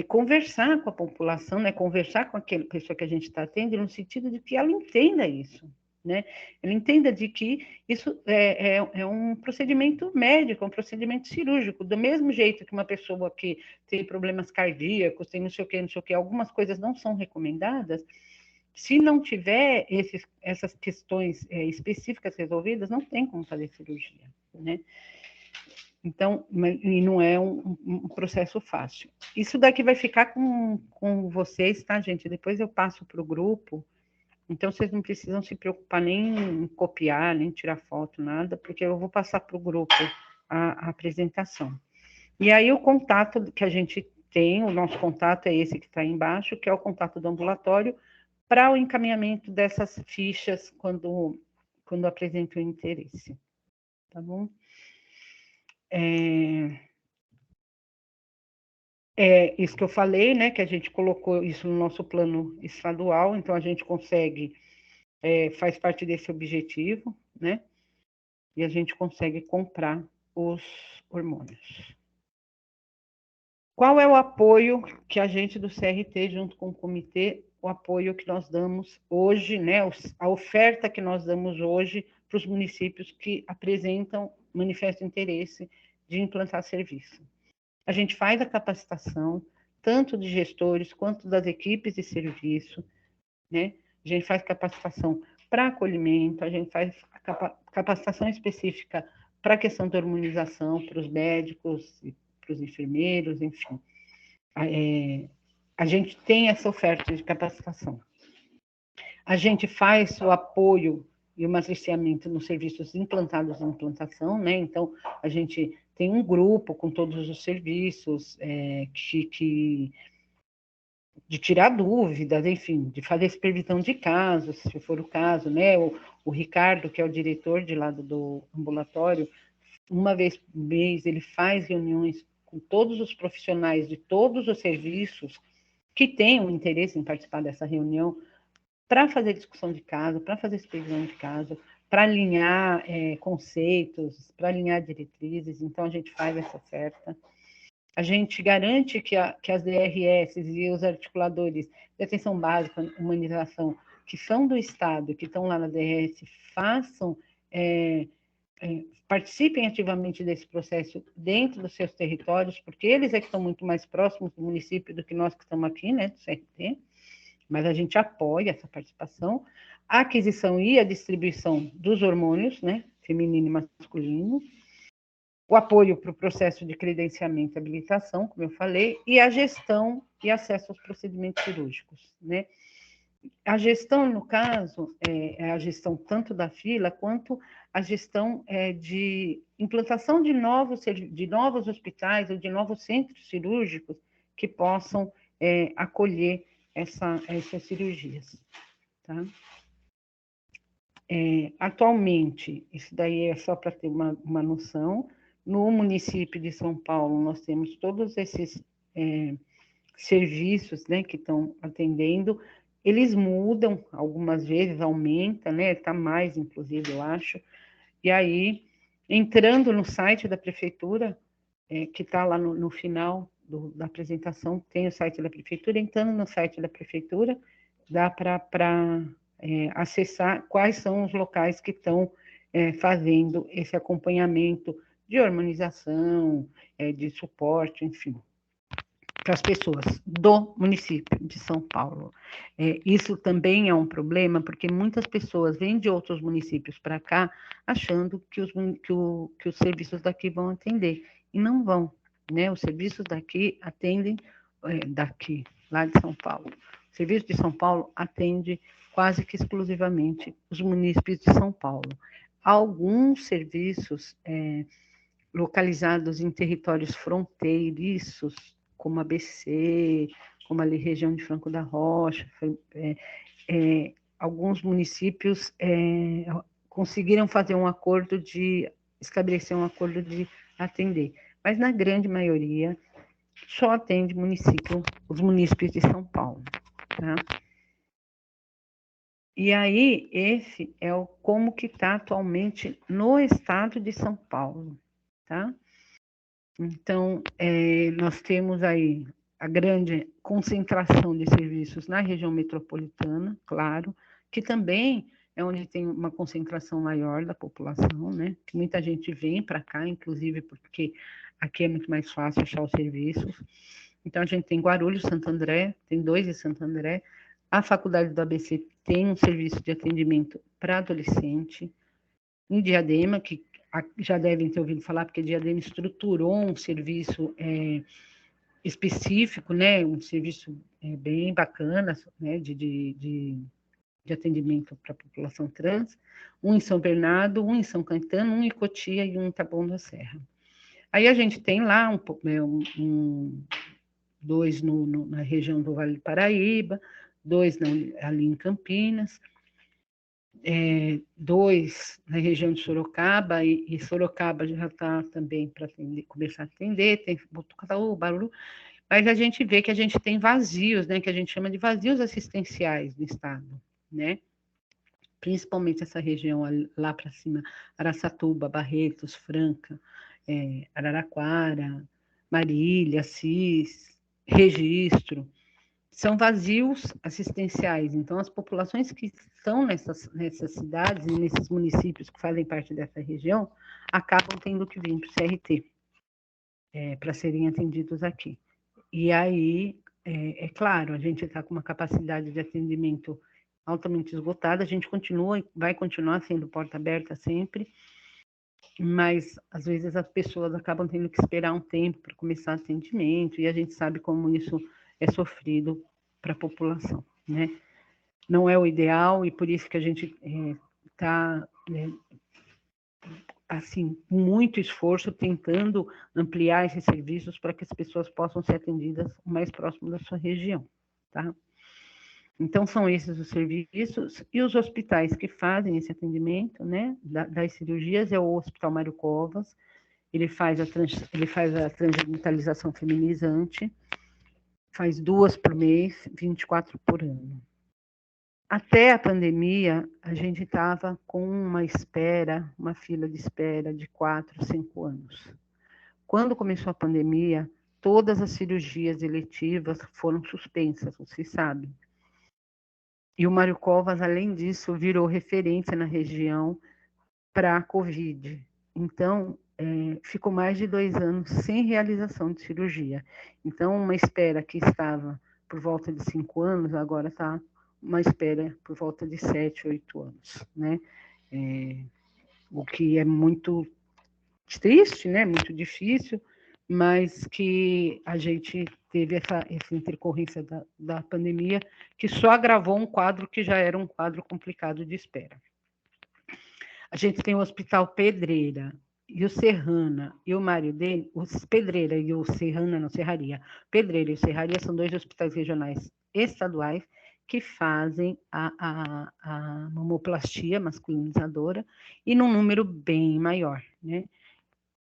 conversar com a população, né? Conversar com aquela pessoa que a gente está atendendo, no sentido de que ela entenda isso, né? Ela entenda de que isso é um procedimento médico, um procedimento cirúrgico, do mesmo jeito que uma pessoa que tem problemas cardíacos, tem não sei o que, algumas coisas não são recomendadas. Se não tiver essas questões específicas resolvidas, não tem como fazer cirurgia, né? Então, e não é um processo fácil. Isso daqui vai ficar com vocês, tá, gente? Depois eu passo para o grupo. Então, vocês não precisam se preocupar nem em copiar, nem tirar foto, nada, porque eu vou passar para o grupo a apresentação. E aí, o contato que a gente tem, o nosso contato é esse que está aí embaixo, que é o contato do ambulatório, para o encaminhamento dessas fichas quando apresenta o interesse. Tá bom? Isso que eu falei, né, que a gente colocou isso no nosso plano estadual, então a gente consegue, faz parte desse objetivo, né, e a gente consegue comprar os hormônios. Qual é o apoio que a gente do CRT, junto com o comitê, o apoio que nós damos hoje, né, a oferta que nós damos hoje para os municípios que apresentam manifesto interesse de implantar serviço? A gente faz a capacitação, tanto de gestores quanto das equipes de serviço, né? A gente faz capacitação para acolhimento, a gente faz capacitação específica para a questão da harmonização, para os médicos, para os enfermeiros, enfim. A gente tem essa oferta de capacitação. A gente faz o apoio e o matriciamento nos serviços implantados em implantação, né? Então, a gente tem um grupo com todos os serviços de tirar dúvidas, enfim, de fazer supervisão de casos, se for o caso, né? O Ricardo, que é o diretor de lado do ambulatório, uma vez por mês ele faz reuniões com todos os profissionais de todos os serviços que tenham interesse em participar dessa reunião, para fazer discussão de caso, para fazer supervisão de caso, para alinhar conceitos, para alinhar diretrizes. Então, a gente faz essa oferta. A gente garante que as DRS e os articuladores de atenção básica, humanização, que são do Estado, que estão lá na DRS, participem ativamente desse processo dentro dos seus territórios, porque eles é que estão muito mais próximos do município do que nós que estamos aqui, né, do CRT, mas a gente apoia essa participação, a aquisição e a distribuição dos hormônios, né, feminino e masculino, o apoio para o processo de credenciamento e habilitação, como eu falei, e a gestão e acesso aos procedimentos cirúrgicos, né. A gestão, no caso, é a gestão tanto da fila, quanto a gestão de implantação de novos hospitais ou de novos centros cirúrgicos que possam acolher essas cirurgias. Tá? Atualmente, isso daí é só para ter uma noção, no município de São Paulo, nós temos todos esses serviços, né, que estão atendendo. Eles mudam, algumas vezes aumenta, né? Está mais, inclusive, eu acho. E aí, entrando no site da prefeitura, que está lá no final da apresentação, tem o site da prefeitura. Entrando no site da prefeitura, dá para acessar quais são os locais que estão fazendo esse acompanhamento de harmonização, de suporte, enfim, para as pessoas do município de São Paulo. Isso também é um problema, porque muitas pessoas vêm de outros municípios para cá, achando que os serviços daqui vão atender, e não vão, né? Os serviços daqui atendem, lá de São Paulo. O serviço de São Paulo atende quase que exclusivamente os munícipes de São Paulo. Alguns serviços localizados em territórios fronteiriços, como ABC, como ali região de Franco da Rocha, alguns municípios conseguiram estabelecer um acordo de atender, mas na grande maioria só atende os munícipes de São Paulo, tá? E aí, esse é como que está atualmente no estado de São Paulo, tá? Então, nós temos aí a grande concentração de serviços na região metropolitana, claro, que também é onde tem uma concentração maior da população, né? Que muita gente vem para cá, inclusive porque aqui é muito mais fácil achar os serviços. Então, a gente tem Guarulhos, Santo André, tem 2 em Santo André. A faculdade do ABC tem um serviço de atendimento para adolescente. Em Diadema, que já devem ter ouvido falar, porque Diadema estruturou um serviço específico, né, um serviço bem bacana, né, de atendimento para a população trans, um em São Bernardo, um em São Caetano, um em Cotia e um em Taboão da Serra. Aí a gente tem lá 2 na região do Vale do Paraíba, 2 ali em Campinas, 2 na região de Sorocaba, e Sorocaba já está também para começar a atender, tem Botucatu, Bauru, mas a gente vê que a gente tem vazios, né, que a gente chama de vazios assistenciais no estado, né? Principalmente essa região lá para cima, Araçatuba, Barretos, Franca, Araraquara, Marília, CIS, Registro, são vazios assistenciais. Então, as populações que estão nessas cidades e nesses municípios que fazem parte dessa região acabam tendo que vir para o CRT para serem atendidos aqui. E aí, é claro, a gente está com uma capacidade de atendimento altamente esgotada, a gente vai continuar sendo porta aberta sempre, mas às vezes as pessoas acabam tendo que esperar um tempo para começar atendimento, e a gente sabe como isso é sofrido para a população, né? Não é o ideal, e por isso que a gente está, assim, com muito esforço, tentando ampliar esses serviços para que as pessoas possam ser atendidas o mais próximo da sua região, tá? Então, são esses os serviços, e os hospitais que fazem esse atendimento, né, das cirurgias, é o Hospital Mário Covas, ele faz a transgenitalidade feminizante, faz 2 por mês, 24 por ano. Até a pandemia, a gente estava com uma fila de espera de 4, 5 anos. Quando começou a pandemia, todas as cirurgias eletivas foram suspensas, vocês sabem. E o Mário Covas, além disso, virou referência na região para a Covid. Então, ficou mais de 2 anos sem realização de cirurgia. Então, uma espera que estava por volta de 5 anos, agora está uma espera por volta de 7, 8 anos, né? O que é muito triste, né? Muito difícil, mas que a gente teve essa intercorrência da pandemia, que só agravou um quadro que já era um quadro complicado de espera. A gente tem o Hospital Pedreira e o Serrana e o Mário dele, os Pedreira e o Serrana, não, Serraria. Pedreira e o Serraria são 2 hospitais regionais estaduais que fazem a mamoplastia masculinizadora e num número bem maior, né?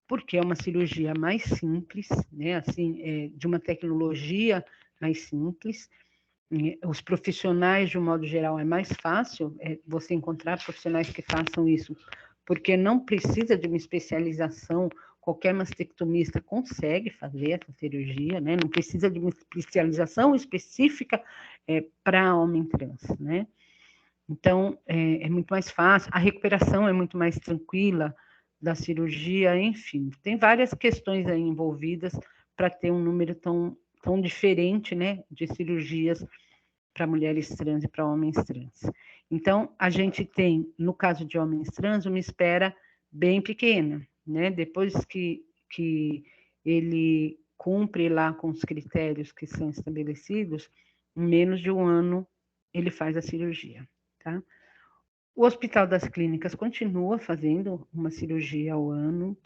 Porque é uma cirurgia mais simples, né? Assim, de uma tecnologia mais simples. Os profissionais, de um modo geral, é mais fácil você encontrar profissionais que façam isso, porque não precisa de uma especialização, qualquer mastectomista consegue fazer essa cirurgia, né? Não precisa de uma especialização específica para homem trans, né? Então, é muito mais fácil, a recuperação é muito mais tranquila da cirurgia, enfim, tem várias questões aí envolvidas para ter um número tão diferente, né, de cirurgias para mulheres trans e para homens trans. Então, a gente tem, no caso de homens trans, uma espera bem pequena, né? Depois que ele cumpre lá com os critérios que são estabelecidos, em menos de 1 ano ele faz a cirurgia, tá? O Hospital das Clínicas continua fazendo uma cirurgia ao ano,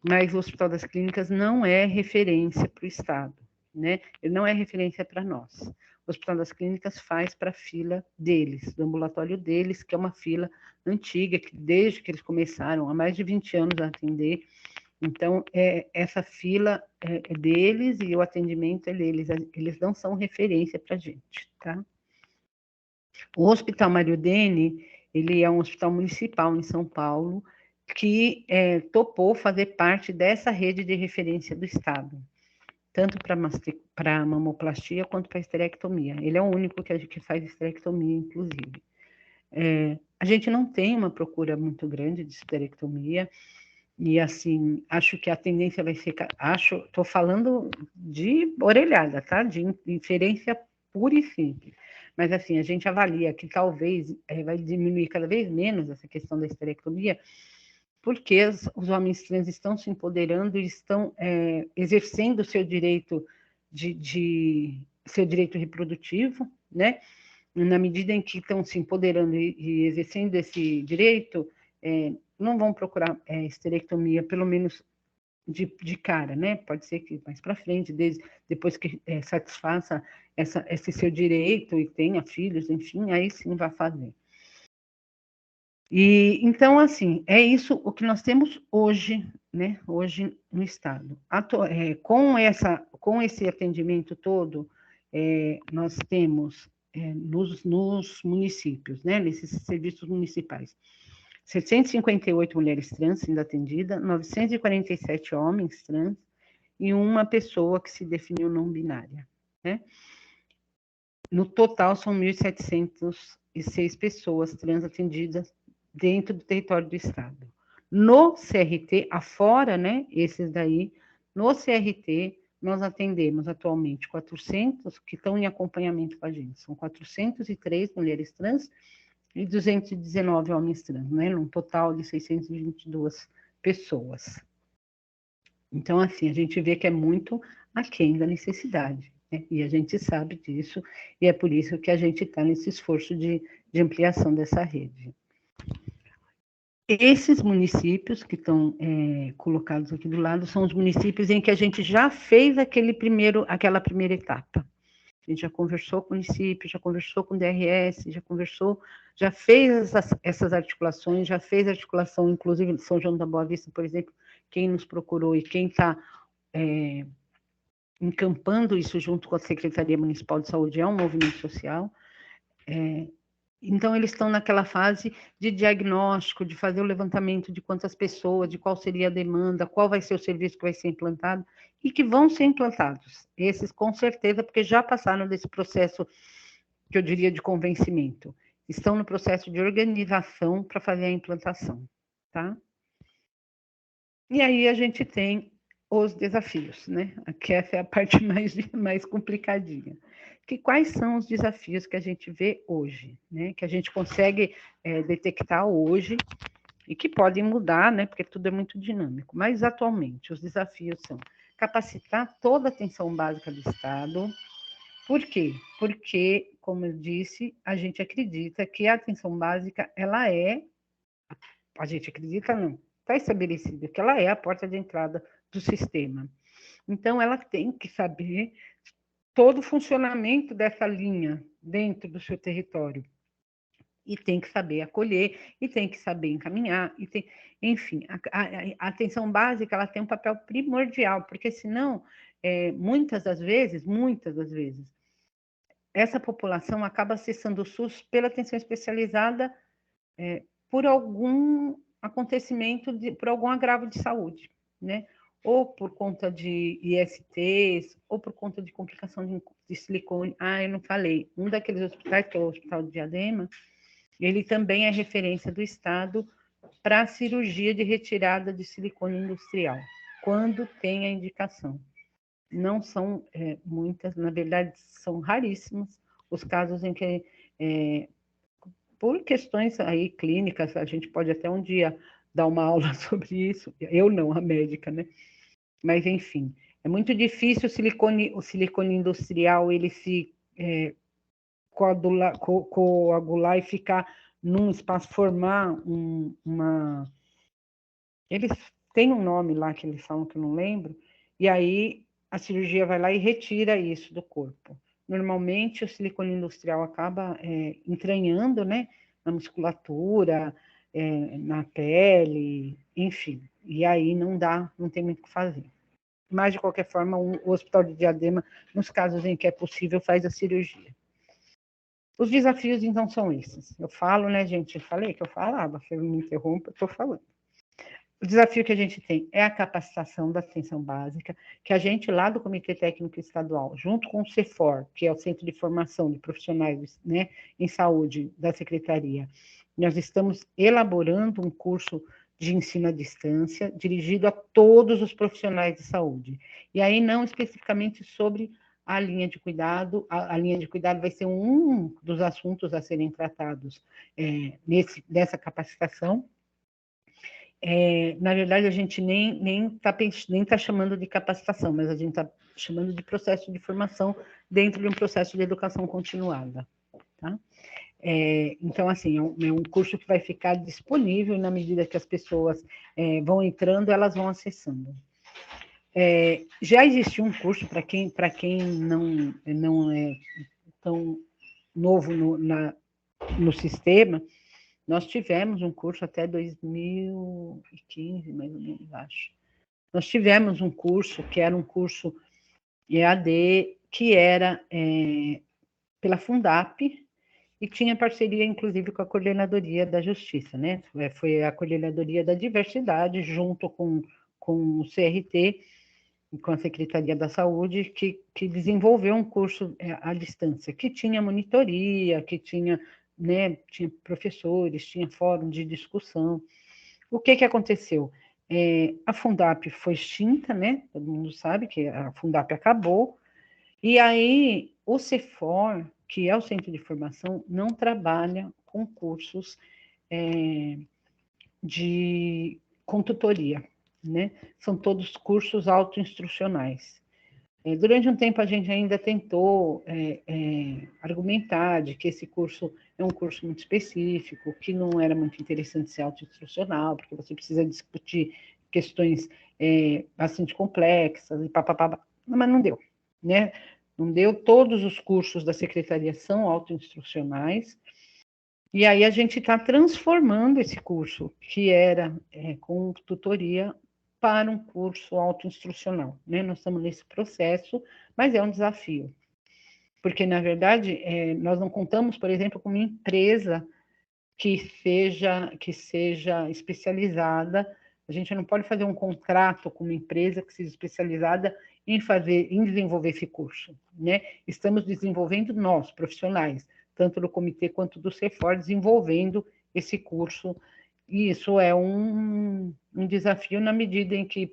mas o Hospital das Clínicas não é referência para o Estado, né? Ele não é referência para nós. O Hospital das Clínicas faz para a fila deles, do ambulatório deles, que é uma fila antiga, que desde que eles começaram, há mais de 20 anos a atender. Então, essa fila é deles e o atendimento é deles. Eles não são referência para a gente, tá? O Hospital Mário Dene, ele é um hospital municipal em São Paulo, que topou fazer parte dessa rede de referência do Estado, tanto para mamoplastia quanto para esterectomia. Ele é o único que faz esterectomia, inclusive. A gente não tem uma procura muito grande de esterectomia, e assim, acho que a tendência vai ser, estou falando de orelhada, tá? De inferência pura e simples. Mas assim, a gente avalia que talvez vai diminuir cada vez menos essa questão da esterectomia, porque os homens trans estão se empoderando e estão exercendo o seu direito seu direito reprodutivo, né? Na medida em que estão se empoderando e exercendo esse direito, não vão procurar esterectomia, pelo menos de cara, né? Pode ser que mais para frente, depois que satisfaça esse seu direito e tenha filhos, enfim, aí sim vai fazer. E então, assim, é isso o que nós temos hoje, né? Hoje no Estado. Com esse atendimento todo, nós temos nos municípios, né? Nesses serviços municipais, 758 mulheres trans sendo atendidas, 947 homens trans e uma pessoa que se definiu não binária, né? No total, são 1.706 pessoas trans atendidas dentro do território do Estado. No CRT, afora, né, esses daí, no CRT, nós atendemos atualmente 400 que estão em acompanhamento com a gente. São 403 mulheres trans e 219 homens trans, né, num total de 622 pessoas. Então, assim, a gente vê que é muito aquém da necessidade, né? E a gente sabe disso, e é por isso que a gente está nesse esforço de ampliação dessa rede. Esses municípios que estão colocados aqui do lado são os municípios em que a gente já fez aquela primeira etapa. A gente já conversou com o município, já conversou com o DRS, já fez essas articulações, já fez articulação, inclusive em São João da Boa Vista, por exemplo, quem nos procurou e quem está encampando isso junto com a Secretaria Municipal de Saúde é um movimento social. Então, eles estão naquela fase de diagnóstico, de fazer o levantamento de quantas pessoas, de qual seria a demanda, qual vai ser o serviço que vai ser implantado, e que vão ser implantados. Esses, com certeza, porque já passaram desse processo, que eu diria, de convencimento. Estão no processo de organização para fazer a implantação, tá? E aí a gente tem os desafios, né? Aqui essa é a parte mais complicadinha. Quais são os desafios que a gente vê hoje, né? Que a gente consegue detectar hoje e que podem mudar, né? Porque tudo é muito dinâmico. Mas atualmente os desafios são capacitar toda a atenção básica do Estado. Por quê? Porque, como eu disse, a gente acredita que a atenção básica, a gente acredita não, está estabelecido que ela é a porta de entrada do sistema. Então, ela tem que saber todo o funcionamento dessa linha dentro do seu território. E tem que saber acolher, e tem que saber encaminhar, enfim, a atenção básica ela tem um papel primordial, porque senão, muitas das vezes, essa população acaba acessando o SUS pela atenção especializada por algum acontecimento, por algum agravo de saúde, né? Ou por conta de ISTs, ou por conta de complicação de silicone. Eu não falei. Um daqueles hospitais, que é o Hospital de Diadema, ele também é referência do Estado para a cirurgia de retirada de silicone industrial, quando tem a indicação. Não são muitas, na verdade, são raríssimos os casos em que, por questões aí clínicas, a gente pode até um dia dar uma aula sobre isso, eu não, a médica, né? Mas, enfim, é muito difícil o silicone industrial ele se coagular e ficar num espaço, formar uma... Eles têm um nome lá que eles falam que eu não lembro, e aí a cirurgia vai lá e retira isso do corpo. Normalmente o silicone industrial acaba entranhando, né, na musculatura, na pele, enfim, e aí não tem muito o que fazer. Mas, de qualquer forma, o Hospital de Diadema, nos casos em que é possível, faz a cirurgia. Os desafios, então, são esses. Eu falo, né, gente? Eu falei que eu falava, se eu me interrompa, eu estou falando. O desafio que a gente tem é a capacitação da atenção básica, que a gente, lá do Comitê Técnico Estadual, junto com o CEFOR, que é o Centro de Formação de Profissionais, né, em Saúde da Secretaria, nós estamos elaborando um curso de ensino à distância, dirigido a todos os profissionais de saúde. E aí, não especificamente sobre a linha de cuidado, a linha de cuidado vai ser um dos assuntos a serem tratados nessa capacitação. Na verdade, a gente nem tá chamando de capacitação, mas a gente está chamando de processo de formação dentro de um processo de educação continuada, tá? Então, assim, é um curso que vai ficar disponível e na medida que as pessoas vão entrando, elas vão acessando. Já existe um curso para quem não é tão novo no sistema. Nós tivemos um curso até 2015, mais ou menos, acho. Nós tivemos um curso que era um curso EAD, que era pela Fundap, e tinha parceria, inclusive, com a Coordenadoria da Justiça, né? Foi a Coordenadoria da Diversidade, junto com o CRT, com a Secretaria da Saúde, que desenvolveu um curso à distância, que tinha monitoria, que tinha, né, tinha professores, tinha fórum de discussão. O que aconteceu? A Fundap foi extinta, né? Todo mundo sabe que a Fundap acabou, e aí o CEFOR, que é o Centro de Formação, não trabalha com cursos com tutoria, né? São todos cursos autoinstrucionais. Durante um tempo a gente ainda tentou argumentar de que esse curso é um curso muito específico, que não era muito interessante ser autoinstrucional, porque você precisa discutir questões bastante complexas, e papapá, mas não deu, né? Não deu, todos os cursos da secretaria são autoinstrucionais, e aí a gente está transformando esse curso, que era com tutoria, para um curso autoinstrucional, né? Nós estamos nesse processo, mas é um desafio, porque, na verdade, nós não contamos, por exemplo, com uma empresa que seja especializada, a gente não pode fazer um contrato com uma empresa que seja especializada em desenvolver esse curso, né? Estamos desenvolvendo nós, profissionais, tanto do comitê quanto do CEFOR, desenvolvendo esse curso, e isso é um desafio na medida em que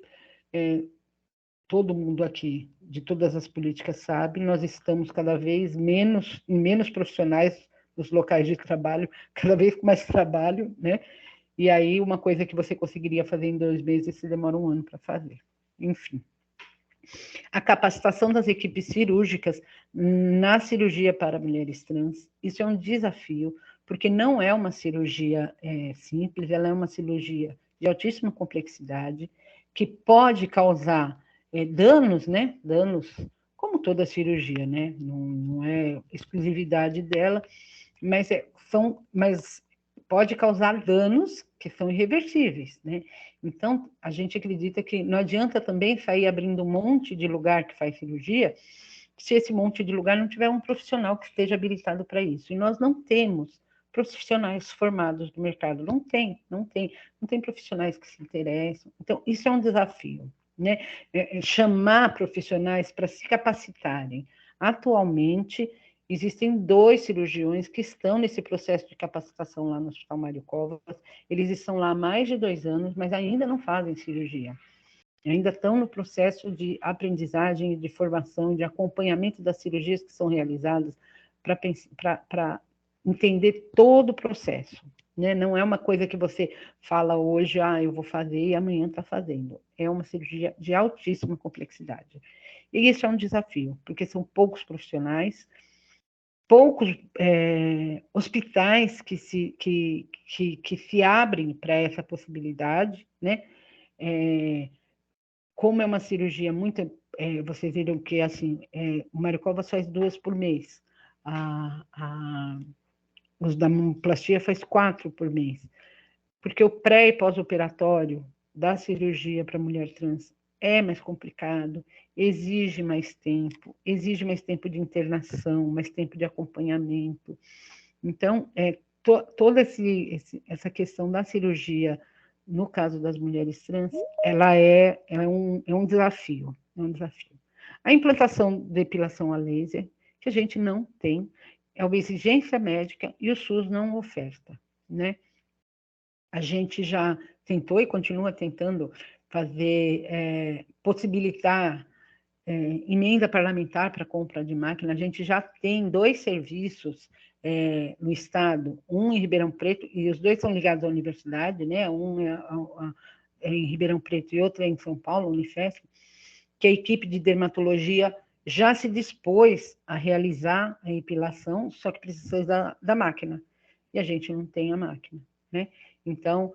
todo mundo aqui, de todas as políticas, sabe, nós estamos cada vez menos profissionais nos locais de trabalho, cada vez com mais trabalho, né? E aí uma coisa que você conseguiria fazer em 2 meses, você demora 1 ano para fazer. Enfim. A capacitação das equipes cirúrgicas na cirurgia para mulheres trans, isso é um desafio, porque não é uma cirurgia simples, ela é uma cirurgia de altíssima complexidade, que pode causar danos, né? Danos, como toda cirurgia, né? Não é exclusividade dela, mas pode causar danos que são irreversíveis, né? Então, a gente acredita que não adianta também sair abrindo um monte de lugar que faz cirurgia, se esse monte de lugar não tiver um profissional que esteja habilitado para isso. E nós não temos profissionais formados no mercado, não tem profissionais que se interessam. Então, isso é um desafio, né? Chamar profissionais para se capacitarem. Atualmente, existem 2 cirurgiões que estão nesse processo de capacitação lá no Hospital Mário Covas. Eles estão lá há mais de 2 anos, mas ainda não fazem cirurgia. Ainda estão no processo de aprendizagem, de formação, de acompanhamento das cirurgias que são realizadas para entender todo o processo, né? Não é uma coisa que você fala hoje, eu vou fazer e amanhã está fazendo. É uma cirurgia de altíssima complexidade. E isso é um desafio, porque são poucos profissionais, poucos hospitais que se abrem para essa possibilidade, né? Como é uma cirurgia muito... vocês viram que, assim, o Mário Covas faz 2 por mês, os da mamoplastia faz 4 por mês, porque o pré e pós-operatório da cirurgia para mulher trans é mais complicado, exige mais tempo de internação, mais tempo de acompanhamento. Então, toda essa questão da cirurgia, no caso das mulheres trans, ela é um desafio, A implantação de depilação a laser, que a gente não tem, é uma exigência médica e o SUS não oferta, né? A gente já tentou e continua tentando possibilitar emenda parlamentar para compra de máquina. A gente já tem 2 serviços no estado, um em Ribeirão Preto, e os 2 são ligados à universidade, né? Um é em Ribeirão Preto e outro é em São Paulo, Unifesp, que a equipe de dermatologia já se dispôs a realizar a epilação, só que precisa da máquina, e a gente não tem a máquina, né? Então,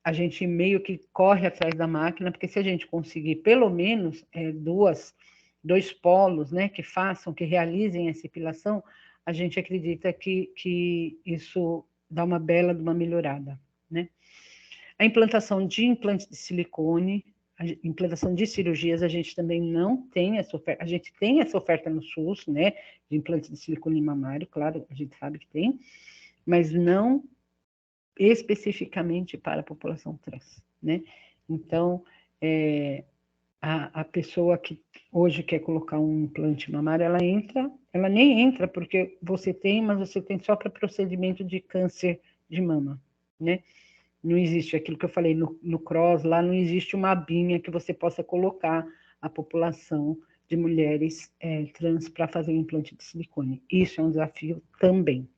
a gente meio que corre atrás da máquina, porque se a gente conseguir pelo menos 2 polos, né, que realizem essa epilação, a gente acredita que isso dá uma bela de uma melhorada, né? A implantação de implantes de silicone, a implantação de cirurgias, a gente também não tem essa oferta. A gente tem essa oferta no SUS, né, de implantes de silicone mamário, claro, a gente sabe que tem, mas não especificamente para a população trans, né? Então, a pessoa que hoje quer colocar um implante mamário, ela nem entra, porque você tem, mas você tem só para procedimento de câncer de mama, né? Não existe aquilo que eu falei no CROSS, lá não existe uma abinha que você possa colocar a população de mulheres trans para fazer o implante de silicone. Isso é um desafio também.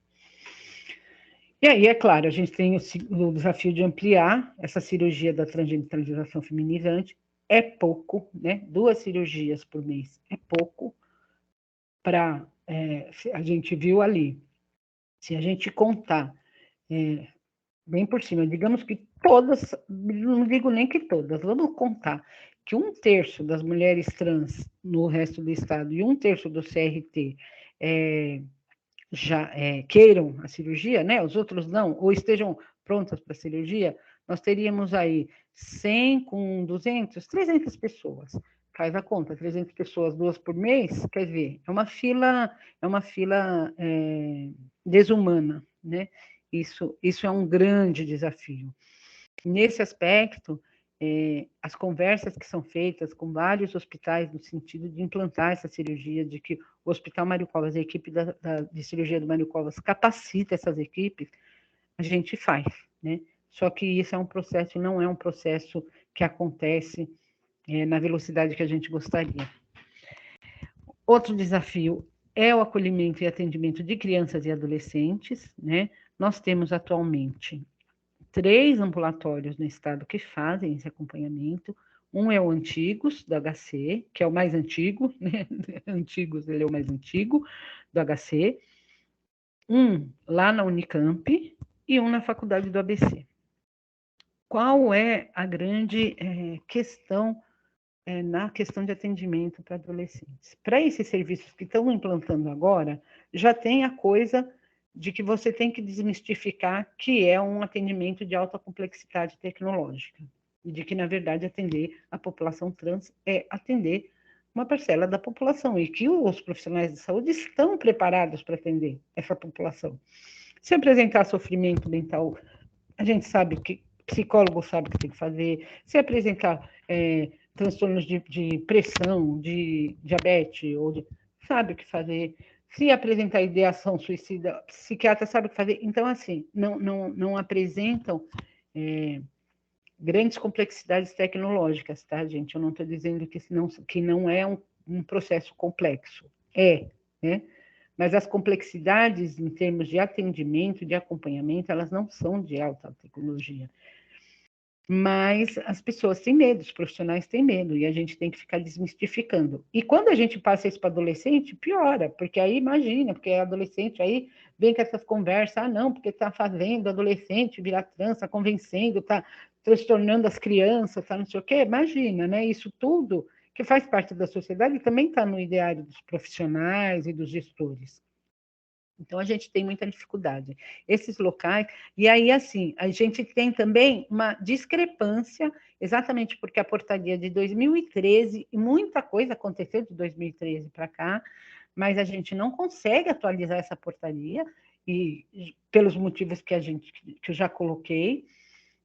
E aí, é claro, a gente tem o desafio de ampliar essa cirurgia da transgenitalização feminizante. É pouco, né? 2 cirurgias por mês é pouco para... a gente viu ali, se a gente contar bem por cima, digamos que todas, não digo nem que todas, vamos contar que 1/3 das mulheres trans no resto do estado e 1/3 do CRT já queiram a cirurgia, né? Os outros não, ou estejam prontas para a cirurgia, nós teríamos aí 100 com 200, 300 pessoas. Faz a conta, 300 pessoas, 2 por mês, quer dizer, é uma fila desumana, né? Isso é um grande desafio. Nesse aspecto, as conversas que são feitas com vários hospitais no sentido de implantar essa cirurgia, de que o Hospital Mário Covas, a equipe de cirurgia do Mário Covas capacita essas equipes, a gente faz, né? Só que isso é um processo, não é um processo que acontece na velocidade que a gente gostaria. Outro desafio é o acolhimento e atendimento de crianças e adolescentes, né? Nós temos atualmente 3 ambulatórios no estado que fazem esse acompanhamento. Um é o Antigos, do HC, que é o mais antigo, né? Antigos, ele é o mais antigo, do HC. Um lá na Unicamp e um na Faculdade do ABC. Qual é a grande questão na questão de atendimento para adolescentes? Para esses serviços que estão implantando agora, já tem a coisa de que você tem que desmistificar que é um atendimento de alta complexidade tecnológica, e de que, na verdade, atender a população trans é atender uma parcela da população, e que os profissionais de saúde estão preparados para atender essa população. Se apresentar sofrimento mental, a gente sabe que psicólogo sabe o que tem que fazer. Se apresentar transtornos de pressão, de diabetes, sabe o que fazer. Se apresentar ideação suicida, psiquiatra sabe o que fazer. Então, assim, não apresentam grandes complexidades tecnológicas, tá, gente? Eu não estou dizendo que não é um processo complexo. Né? Mas as complexidades em termos de atendimento, de acompanhamento, elas não são de alta tecnologia. Mas as pessoas têm medo, os profissionais têm medo, e a gente tem que ficar desmistificando. E quando a gente passa isso para adolescente, piora, porque aí imagina, porque é adolescente, aí vem com essas conversas, não, porque está fazendo adolescente virar trans, está convencendo, está transtornando as crianças, tá não sei o quê, imagina, né? Isso tudo que faz parte da sociedade também está no ideário dos profissionais e dos gestores. Então, a gente tem muita dificuldade. Esses locais... E aí, assim, a gente tem também uma discrepância, exatamente porque a portaria de 2013, e muita coisa aconteceu de 2013 para cá, mas a gente não consegue atualizar essa portaria, e pelos motivos que eu já coloquei,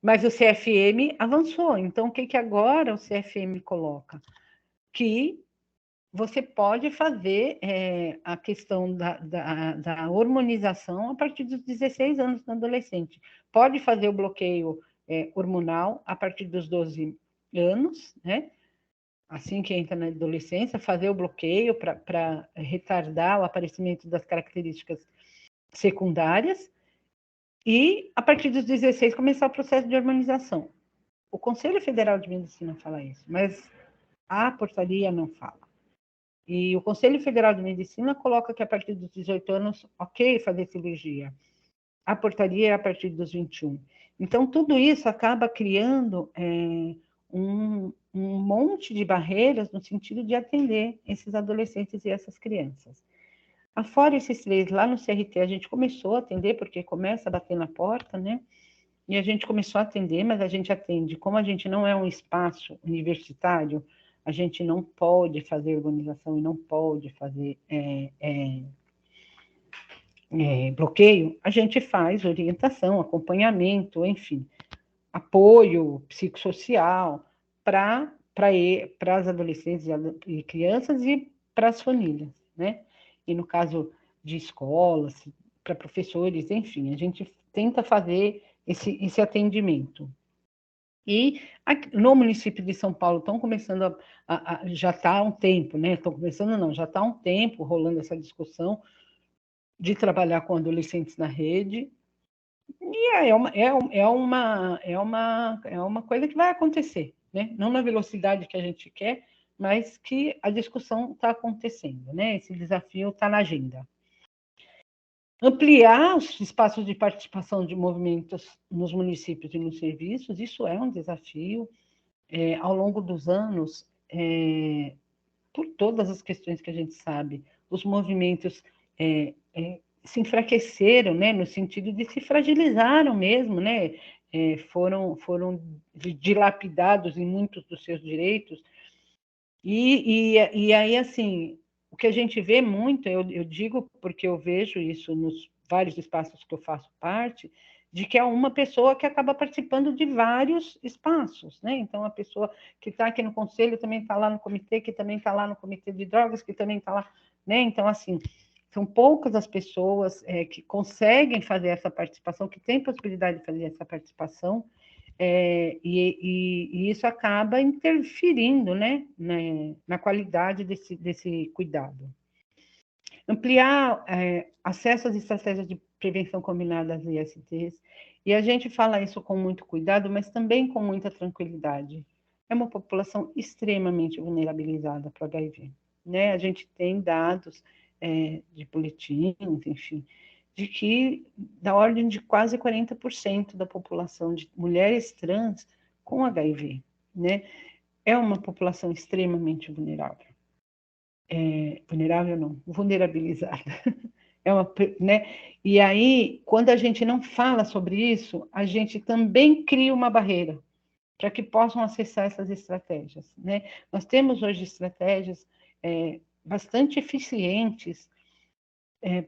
mas o CFM avançou. Então, o que agora o CFM coloca? Que você pode fazer a questão da hormonização a partir dos 16 anos no adolescente. Pode fazer o bloqueio hormonal a partir dos 12 anos, né? Assim que entra na adolescência, fazer o bloqueio para retardar o aparecimento das características secundárias e, a partir dos 16, começar o processo de hormonização. O Conselho Federal de Medicina fala isso, mas a portaria não fala. E o Conselho Federal de Medicina coloca que a partir dos 18 anos, ok, fazer cirurgia. A portaria é a partir dos 21. Então, tudo isso acaba criando um monte de barreiras no sentido de atender esses adolescentes e essas crianças. Afora esses 3, lá no CRT, a gente começou a atender, porque começa a bater na porta, né? E a gente começou a atender, mas a gente atende. Como a gente não é um espaço universitário, a gente não pode fazer organização e não pode fazer bloqueio, a gente faz orientação, acompanhamento, enfim, apoio psicossocial para para as adolescentes e crianças e para as famílias, né? E no caso de escolas, para professores, enfim, a gente tenta fazer esse atendimento. E aqui, no município de São Paulo estão começando já está há um tempo, né? Estão começando não, já está há um tempo rolando essa discussão de trabalhar com adolescentes na rede. E é uma coisa que vai acontecer, né? Não na velocidade que a gente quer, mas que a discussão está acontecendo, né? Esse desafio está na agenda. Ampliar os espaços de participação de movimentos nos municípios e nos serviços, isso é um desafio. Ao longo dos anos, por todas as questões que a gente sabe, os movimentos se enfraqueceram, né, no sentido de se fragilizaram mesmo, né, foram dilapidados em muitos dos seus direitos, e aí, assim, o que a gente vê muito, eu digo porque eu vejo isso nos vários espaços que eu faço parte, de que é uma pessoa que acaba participando de vários espaços, né? Então, a pessoa que está aqui no conselho também está lá no comitê, que também está lá no comitê de drogas, que também está lá, né? Então, assim, são poucas as pessoas que conseguem fazer essa participação, que têm possibilidade de fazer essa participação, e isso acaba interferindo, né, na qualidade desse cuidado. Ampliar acesso às estratégias de prevenção combinada às ISTs, e a gente fala isso com muito cuidado, mas também com muita tranquilidade. É uma população extremamente vulnerabilizada para o HIV, né? A gente tem dados de boletins, enfim, de que da ordem de quase 40% da população de mulheres trans com HIV, né? É uma população extremamente vulnerável. Vulnerável não, vulnerabilizada. Né? E aí, quando a gente não fala sobre isso, a gente também cria uma barreira para que possam acessar essas estratégias, né? Nós temos hoje estratégias bastante eficientes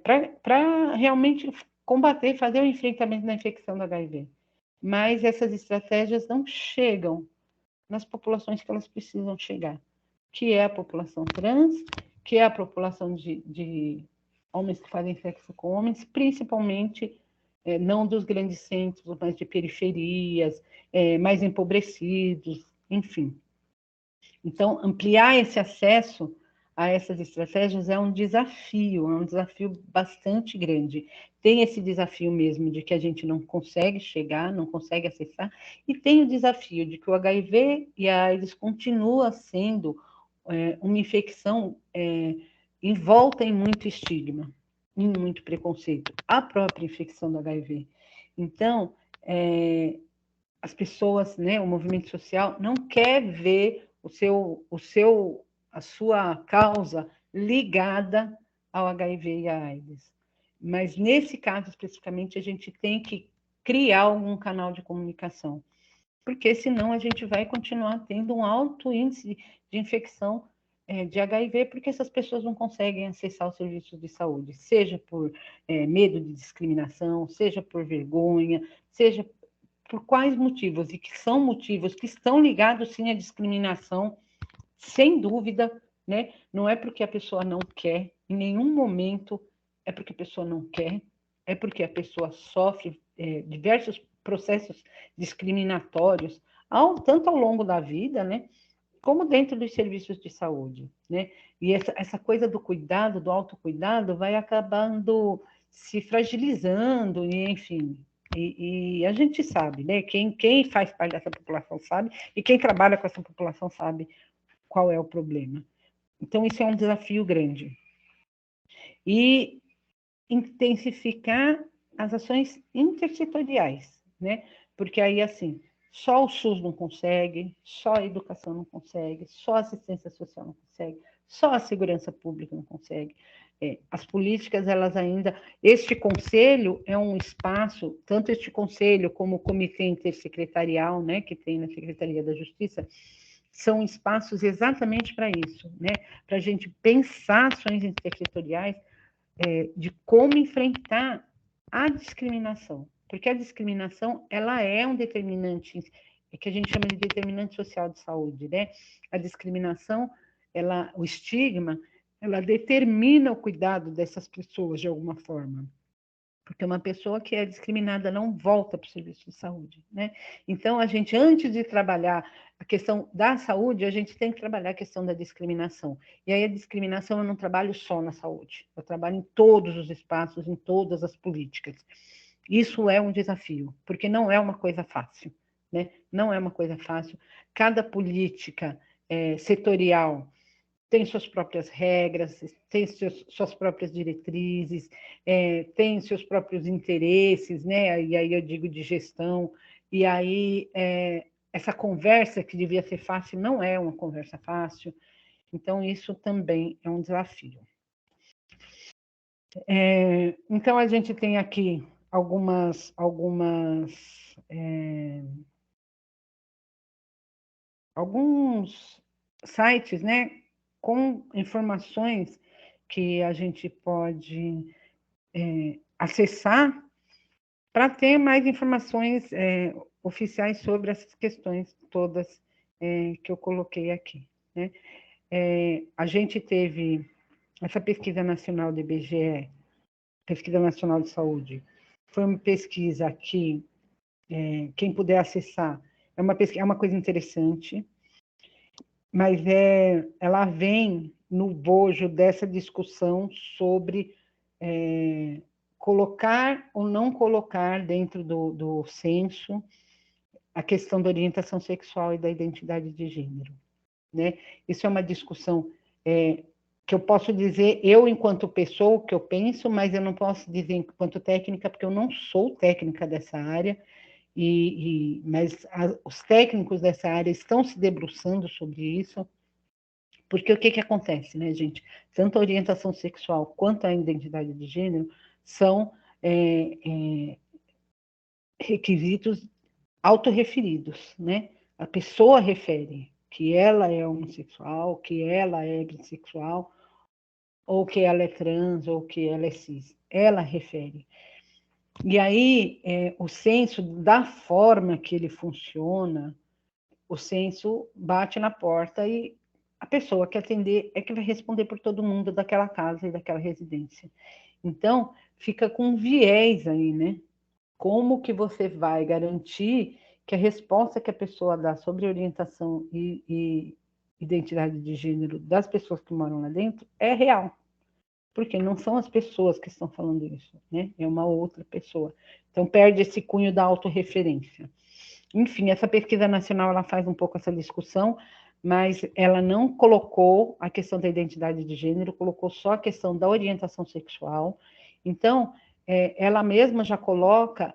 para realmente combater, fazer o enfrentamento da infecção do HIV. Mas essas estratégias não chegam nas populações que elas precisam chegar, que é a população trans, que é a população de homens que fazem sexo com homens, principalmente não dos grandes centros, mas de periferias, mais empobrecidos, enfim. Então, ampliar esse acesso a essas estratégias é um desafio bastante grande. Tem esse desafio mesmo de que a gente não consegue chegar, não consegue acessar, e tem o desafio de que o HIV e a AIDS continua sendo uma infecção envolta em muito estigma, em muito preconceito, a própria infecção do HIV. Então, as pessoas, né, o movimento social não quer ver a sua causa ligada ao HIV e à AIDS. Mas, nesse caso, especificamente, a gente tem que criar algum canal de comunicação, porque senão a gente vai continuar tendo um alto índice de infecção de HIV, porque essas pessoas não conseguem acessar os serviços de saúde, seja por medo de discriminação, seja por vergonha, seja por quais motivos, e que são motivos que estão ligados, sim, à discriminação, sem dúvida, né? Não é porque a pessoa não quer, em nenhum momento é porque a pessoa não quer, é porque a pessoa sofre diversos processos discriminatórios, tanto ao longo da vida, né? Como dentro dos serviços de saúde, né? E essa coisa do cuidado, do autocuidado, vai acabando se fragilizando, e, enfim. E a gente sabe, né? Quem faz parte dessa população sabe, e quem trabalha com essa população sabe qual é o problema. Então, isso é um desafio grande. E intensificar as ações intersetoriais, né? Porque aí, assim, só o SUS não consegue, só a educação não consegue, só a assistência social não consegue, só a segurança pública não consegue. As políticas, elas ainda... Este conselho é um espaço, tanto este conselho como o comitê intersecretarial, né, que tem na Secretaria da Justiça, são espaços exatamente para isso, né? Para a gente pensar ações intersetoriais de como enfrentar a discriminação, porque a discriminação, ela é um determinante que a gente chama de determinante social de saúde, né? A discriminação, o estigma, ela determina o cuidado dessas pessoas de alguma forma. Porque uma pessoa que é discriminada não volta para o serviço de saúde, né? Então, a gente, antes de trabalhar a questão da saúde, a gente tem que trabalhar a questão da discriminação. E aí, a discriminação eu não trabalho só na saúde, eu trabalho em todos os espaços, em todas as políticas. Isso é um desafio, porque não é uma coisa fácil, né? Não é uma coisa fácil. Cada política setorial tem suas próprias regras, tem suas próprias diretrizes, tem seus próprios interesses, né? E aí eu digo de gestão, e aí essa conversa que devia ser fácil não é uma conversa fácil, então isso também é um desafio. Então a gente tem aqui alguns sites, né, com informações que a gente pode acessar para ter mais informações oficiais sobre essas questões todas que eu coloquei aqui, né? A gente teve essa pesquisa nacional do IBGE, Pesquisa Nacional de Saúde, foi uma pesquisa que quem puder acessar, é uma coisa interessante, mas ela vem no bojo dessa discussão sobre colocar ou não colocar dentro do censo a questão da orientação sexual e da identidade de gênero, né? Isso é uma discussão que eu posso dizer, eu enquanto pessoa, o que eu penso, mas eu não posso dizer enquanto técnica, porque eu não sou técnica dessa área, mas os técnicos dessa área estão se debruçando sobre isso, porque o que acontece, né, gente? Tanto a orientação sexual quanto a identidade de gênero são requisitos autorreferidos, né? A pessoa refere que ela é homossexual, que ela é bissexual, ou que ela é trans, ou que ela é cis. Ela refere. E aí, o censo, da forma que ele funciona, o censo bate na porta e a pessoa que atender é que vai responder por todo mundo daquela casa e daquela residência. Então, fica com um viés aí, né? Como que você vai garantir que a resposta que a pessoa dá sobre orientação e identidade de gênero das pessoas que moram lá dentro é real? Porque não são as pessoas que estão falando isso, né? É uma outra pessoa. Então, perde esse cunho da autorreferência. Enfim, essa pesquisa nacional, ela faz um pouco essa discussão, mas ela não colocou a questão da identidade de gênero, colocou só a questão da orientação sexual. Então, ela mesma já coloca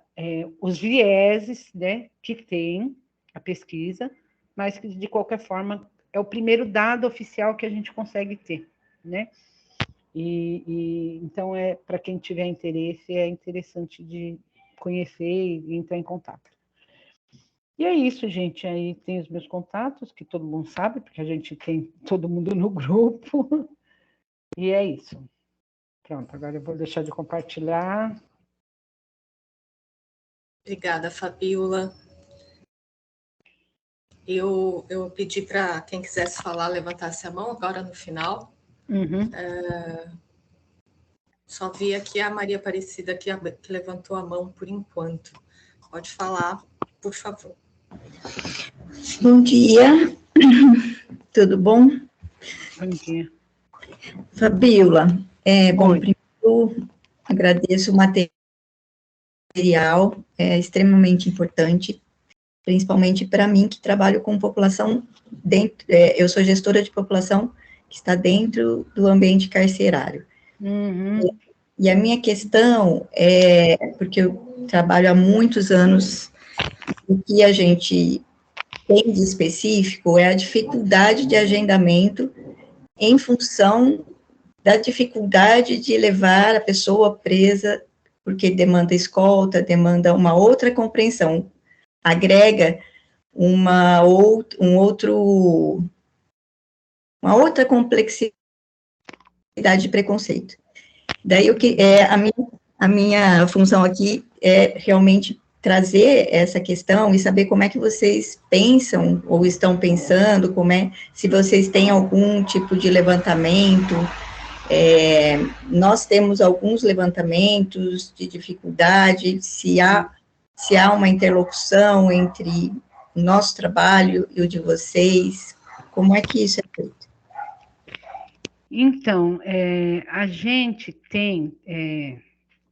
os vieses, né, que tem a pesquisa, mas que, de qualquer forma, é o primeiro dado oficial que a gente consegue ter, né? Então, para quem tiver interesse, é interessante de conhecer e entrar em contato. E é isso, gente. Aí tem os meus contatos, que todo mundo sabe, porque a gente tem todo mundo no grupo. E é isso. Pronto, agora eu vou deixar de compartilhar. Obrigada, Fabíola. Eu pedi para quem quisesse falar, levantasse a mão agora no final. Uhum. Só vi aqui a Maria Aparecida que levantou a mão por enquanto. Pode falar, por favor. Bom dia, tudo bom? Bom dia. Fabíola, bom, primeiro agradeço o material, é extremamente importante, principalmente para mim que trabalho com população dentro, eu sou gestora de população que está dentro do ambiente carcerário. Uhum. E a minha questão porque eu trabalho há muitos anos, o que a gente tem de específico é a dificuldade de agendamento em função da dificuldade de levar a pessoa presa, porque demanda escolta, demanda uma outra compreensão, agrega uma outra complexidade de preconceito. Daí a minha função aqui é realmente trazer essa questão e saber como é que vocês pensam ou estão pensando, se vocês têm algum tipo de levantamento. Nós temos alguns levantamentos de dificuldade, se há uma interlocução entre o nosso trabalho e o de vocês, como é que isso é feito? Então, a gente tem,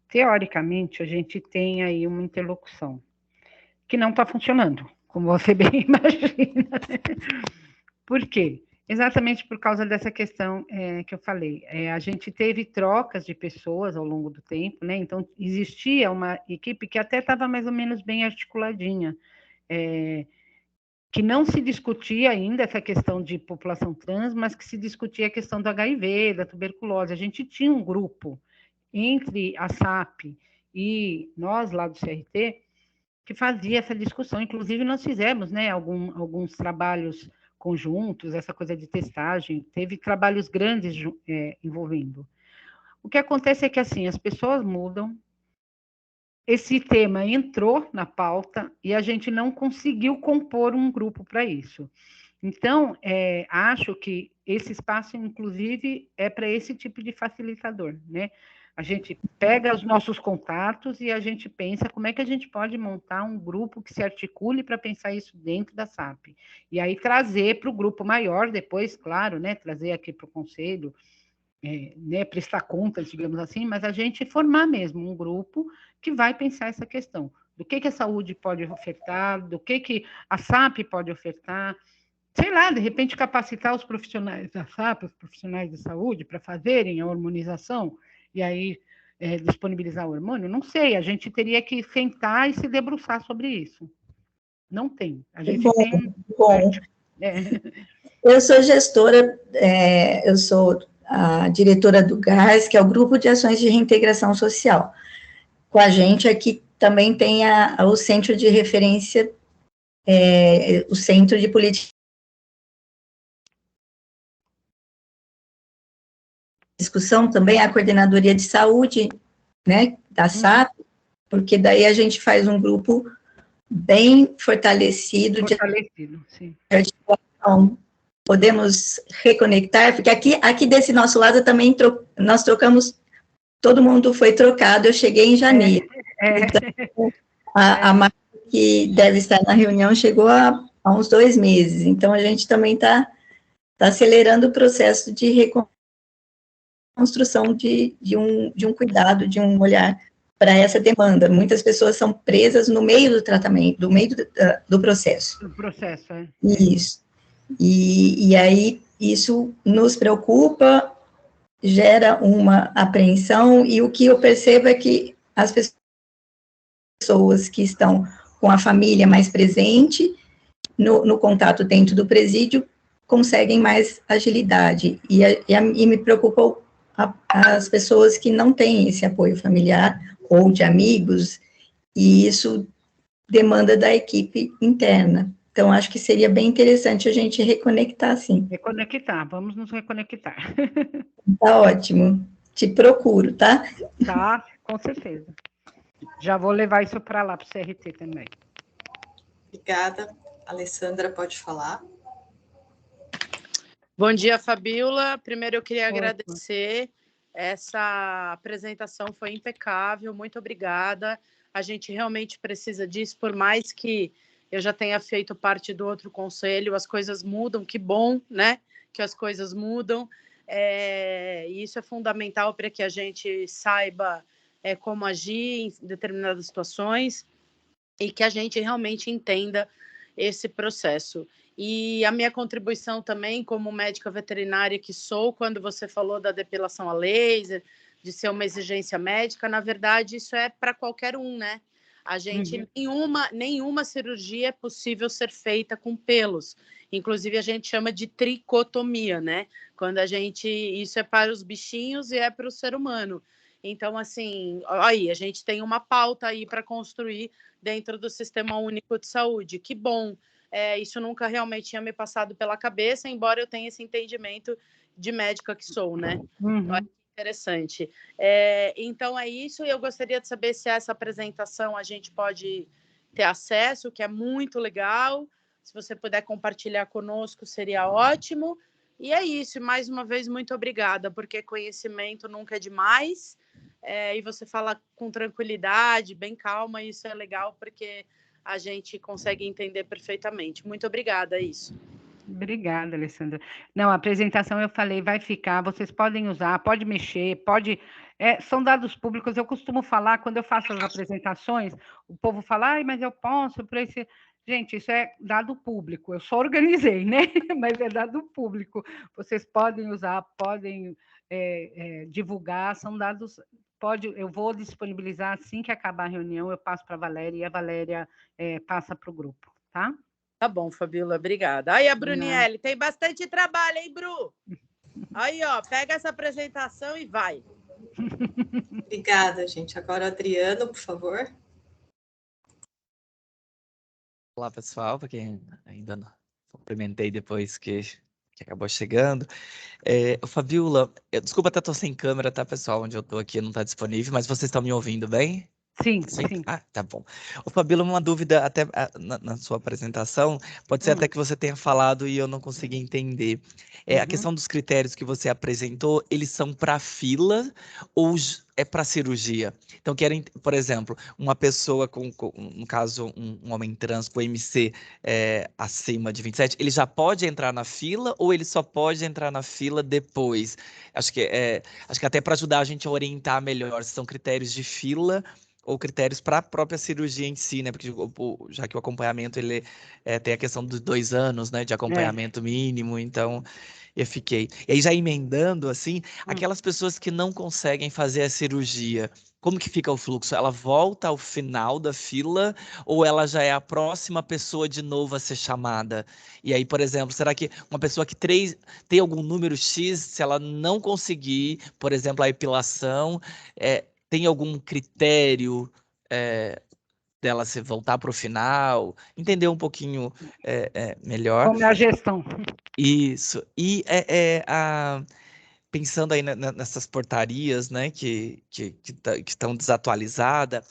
teoricamente, a gente tem aí uma interlocução que não está funcionando, como você bem imagina. Por quê? Exatamente por causa dessa questão que eu falei. A gente teve trocas de pessoas ao longo do tempo, né? Então, existia uma equipe que até estava mais ou menos bem articuladinha, que não se discutia ainda essa questão de população trans, mas que se discutia a questão do HIV, da tuberculose. A gente tinha um grupo entre a SAP e nós, lá do CRT, que fazia essa discussão. Inclusive, nós fizemos, né, alguns trabalhos conjuntos, essa coisa de testagem, teve trabalhos grandes envolvendo. O que acontece é que, assim, as pessoas mudam, esse tema entrou na pauta e a gente não conseguiu compor um grupo para isso. Então, acho que esse espaço, inclusive, é para esse tipo de facilitador, né? A gente pega os nossos contatos e a gente pensa como é que a gente pode montar um grupo que se articule para pensar isso dentro da SAP. E aí trazer para o grupo maior, depois, claro, né? Trazer aqui para o conselho, né, prestar contas, digamos assim, mas a gente formar mesmo um grupo que vai pensar essa questão. Do que a saúde pode ofertar, do que a SAP pode ofertar, sei lá, de repente capacitar os profissionais da SAP, os profissionais de saúde, para fazerem a hormonização, e aí disponibilizar o hormônio, não sei, a gente teria que sentar e se debruçar sobre isso. Não tem. A gente tem... Bom. Eu sou gestora, eu sou a diretora do GAS, que é o Grupo de Ações de Reintegração Social. Com a gente aqui também tem o Centro de Referência, o Centro de Política discussão também, a Coordenadoria de Saúde, né, da SAP, porque daí a gente faz um grupo bem fortalecido. Sim. De articulação. Podemos reconectar, porque aqui desse nosso lado também nós trocamos, todo mundo foi trocado, eu cheguei em janeiro. Então, a Marta, que deve estar na reunião, chegou há uns 2 meses, então a gente também está acelerando o processo de reconstrução de um cuidado, de um olhar para essa demanda. Muitas pessoas são presas no meio do tratamento, no meio do processo. Do processo, Isso. E aí, isso nos preocupa, gera uma apreensão, e o que eu percebo é que as pessoas que estão com a família mais presente, no contato dentro do presídio, conseguem mais agilidade, e me preocupa as pessoas que não têm esse apoio familiar, ou de amigos, e isso demanda da equipe interna. Então, acho que seria bem interessante a gente reconectar, sim. Reconectar, vamos nos reconectar. Tá ótimo. Te procuro, tá? Tá, com certeza. Já vou levar isso para lá, para o CRT também. Obrigada. Alessandra, pode falar. Bom dia, Fabíola. Primeiro, eu queria agradecer. Essa apresentação foi impecável. Muito obrigada. A gente realmente precisa disso, por mais que eu já tenha feito parte do outro conselho, as coisas mudam, que bom, né? Que as coisas mudam. E isso é fundamental para que a gente saiba como agir em determinadas situações e que a gente realmente entenda esse processo. E a minha contribuição também, como médica veterinária que sou, quando você falou da depilação a laser, de ser uma exigência médica, na verdade, isso é para qualquer um, né? A gente, nenhuma cirurgia é possível ser feita com pelos. Inclusive, a gente chama de tricotomia, né? Quando isso é para os bichinhos e é para o ser humano. Então, assim, aí, a gente tem uma pauta aí para construir dentro do Sistema Único de Saúde. Que bom! Isso nunca realmente tinha me passado pela cabeça, embora eu tenha esse entendimento de médica que sou, né? Então, é interessante. Então é isso, e eu gostaria de saber se essa apresentação a gente pode ter acesso, que é muito legal. Se você puder compartilhar conosco, seria ótimo. E é isso, e mais uma vez, muito obrigada, porque conhecimento nunca é demais, e você fala com tranquilidade, bem calma, e isso é legal, porque a gente consegue entender perfeitamente. Muito obrigada, é isso. Obrigada, Alessandra. Não, a apresentação eu falei, vai ficar, vocês podem usar, pode mexer, pode... são dados públicos, eu costumo falar, quando eu faço as apresentações, o povo fala, ai, mas eu posso, por esse... Gente, isso é dado público, eu só organizei, né? Mas é dado público. Vocês podem usar, podem divulgar, são dados... eu vou disponibilizar assim que acabar a reunião, eu passo para a Valéria e a Valéria passa para o grupo, tá? Tá bom, Fabíola, obrigada. Aí a Bruniele, tem bastante trabalho, hein, Bru? Aí, ó, pega essa apresentação e vai. Obrigada, gente. Agora, Adriano, por favor. Olá, pessoal, para quem ainda não cumprimentei depois que acabou chegando. Fabíola, desculpa até estou sem câmera, tá, pessoal? Onde eu estou aqui não está disponível, mas vocês estão me ouvindo bem? Sim. Ah, tá bom. Fabíola, uma dúvida até na sua apresentação, pode ser até que você tenha falado e eu não consegui entender. A questão dos critérios que você apresentou, eles são para fila ou é para cirurgia? Então, querem, por exemplo, uma pessoa no caso, um homem trans com MC acima de 27, ele já pode entrar na fila ou ele só pode entrar na fila depois? Acho que até para ajudar a gente a orientar melhor se são critérios de fila ou critérios para a própria cirurgia em si, né? Porque já que o acompanhamento ele tem a questão dos 2 anos, né, de acompanhamento mínimo, então eu fiquei. E aí já emendando assim, aquelas pessoas que não conseguem fazer a cirurgia, como que fica o fluxo? Ela volta ao final da fila ou ela já é a próxima pessoa de novo a ser chamada? E aí, por exemplo, será que uma pessoa que tem algum número X, se ela não conseguir, por exemplo, a epilação, tem algum critério dela se voltar para o final? Entender um pouquinho melhor. Como é a gestão. Isso. E pensando aí nessas portarias, né, que estão desatualizadas,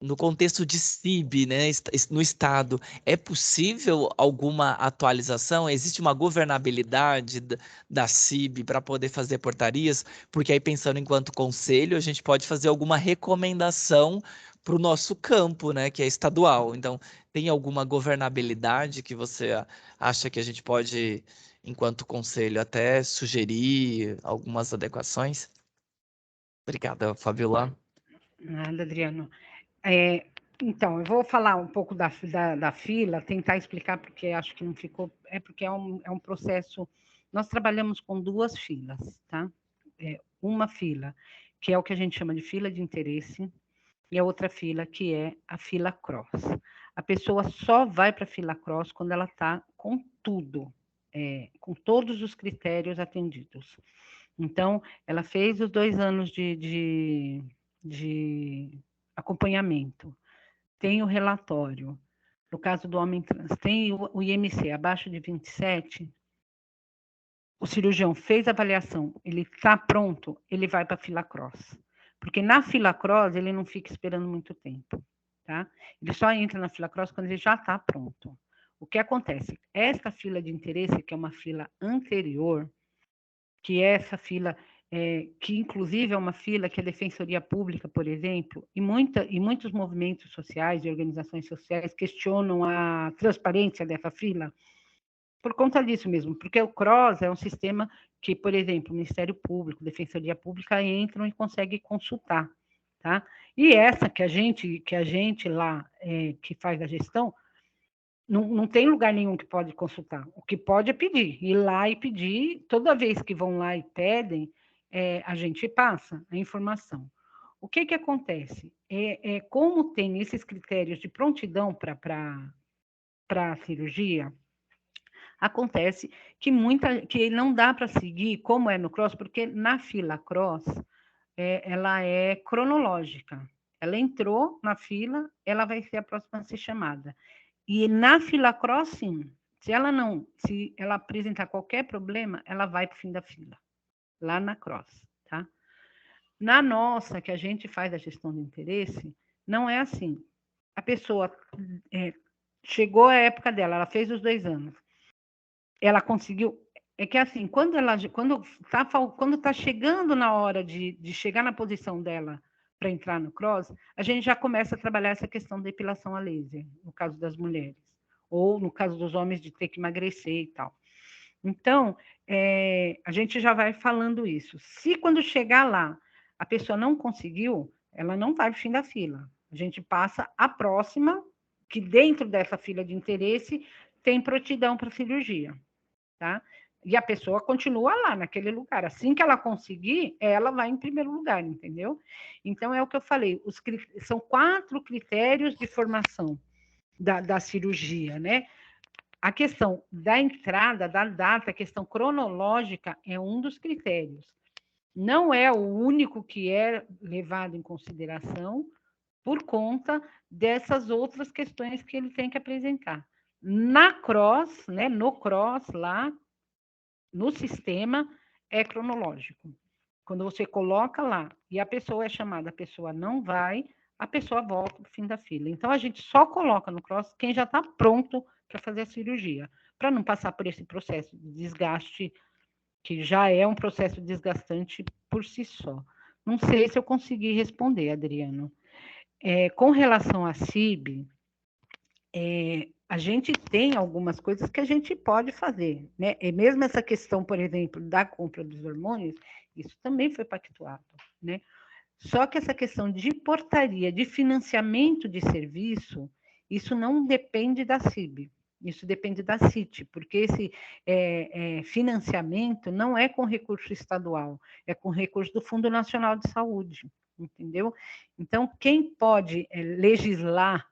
no contexto de CIB, né, no Estado, é possível alguma atualização? Existe uma governabilidade da CIB para poder fazer portarias? Porque aí, pensando enquanto conselho, a gente pode fazer alguma recomendação para o nosso campo, né, que é estadual. Então, tem alguma governabilidade que você acha que a gente pode, enquanto conselho, até sugerir algumas adequações? Obrigada, Fabiola. Nada, Adriano. Então, eu vou falar um pouco da fila, tentar explicar, porque acho que não ficou... porque é um processo... Nós trabalhamos com 2 filas, tá? Uma fila, que é o que a gente chama de fila de interesse, e a outra fila, que é a fila cross. A pessoa só vai para a fila cross quando ela está com tudo, com todos os critérios atendidos. Então, ela fez os 2 anos de acompanhamento, tem o relatório, no caso do homem trans, tem o IMC abaixo de 27, o cirurgião fez a avaliação, ele está pronto, ele vai para a fila cross. Porque na fila cross ele não fica esperando muito tempo, tá? Ele só entra na fila cross quando ele já está pronto. O que acontece? Esta fila de interesse, que é uma fila anterior, que é essa fila, que inclusive é uma fila que a Defensoria Pública, por exemplo, e muitos movimentos sociais e organizações sociais questionam a transparência dessa fila, por conta disso mesmo, porque o CROSS é um sistema que, por exemplo, o Ministério Público, Defensoria Pública entram e conseguem consultar, tá? E essa que a gente lá, que faz a gestão, não tem lugar nenhum que pode consultar. O que pode é pedir, ir lá e pedir. Toda vez que vão lá e pedem, a gente passa a informação. O que acontece? Como tem esses critérios de prontidão para a cirurgia, acontece que não dá para seguir como é no cross, porque na fila cross ela é cronológica. Ela entrou na fila, ela vai ser a próxima a ser chamada. E na fila cross, sim. Se ela apresentar qualquer problema, ela vai para o fim da fila. lá na CROSS, tá? Na nossa, que a gente faz a gestão de interesse, não é assim. A pessoa chegou a época dela, ela fez os 2 anos, ela conseguiu. É que assim, quando tá chegando na hora de chegar na posição dela para entrar no CROSS, a gente já começa a trabalhar essa questão da depilação a laser, no caso das mulheres, ou no caso dos homens de ter que emagrecer e tal. Então, a gente já vai falando isso. Se quando chegar lá, a pessoa não conseguiu, ela não vai para o fim da fila. A gente passa a próxima, que dentro dessa fila de interesse tem prontidão para cirurgia, tá? E a pessoa continua lá, naquele lugar. Assim que ela conseguir, ela vai em primeiro lugar, entendeu? Então, é o que eu falei, são 4 critérios de formação da cirurgia, né? A questão da entrada, da data, a questão cronológica é um dos critérios. Não é o único que é levado em consideração por conta dessas outras questões que ele tem que apresentar. Na CROSS, né, no CROSS, lá, no sistema, é cronológico. Quando você coloca lá e a pessoa é chamada, a pessoa não vai, a pessoa volta para o fim da fila. Então, a gente só coloca no CROSS quem já está pronto para fazer a cirurgia, para não passar por esse processo de desgaste, que já é um processo desgastante por si só. Não sei se eu consegui responder, Adriano. Com relação à CIB, a gente tem algumas coisas que a gente pode fazer, né? E mesmo essa questão, por exemplo, da compra dos hormônios, isso também foi pactuado, né? Só que essa questão de portaria, de financiamento de serviço, isso não depende da CIB, isso depende da CIT, porque esse financiamento não é com recurso estadual, é com recurso do Fundo Nacional de Saúde, entendeu? Então, quem pode legislar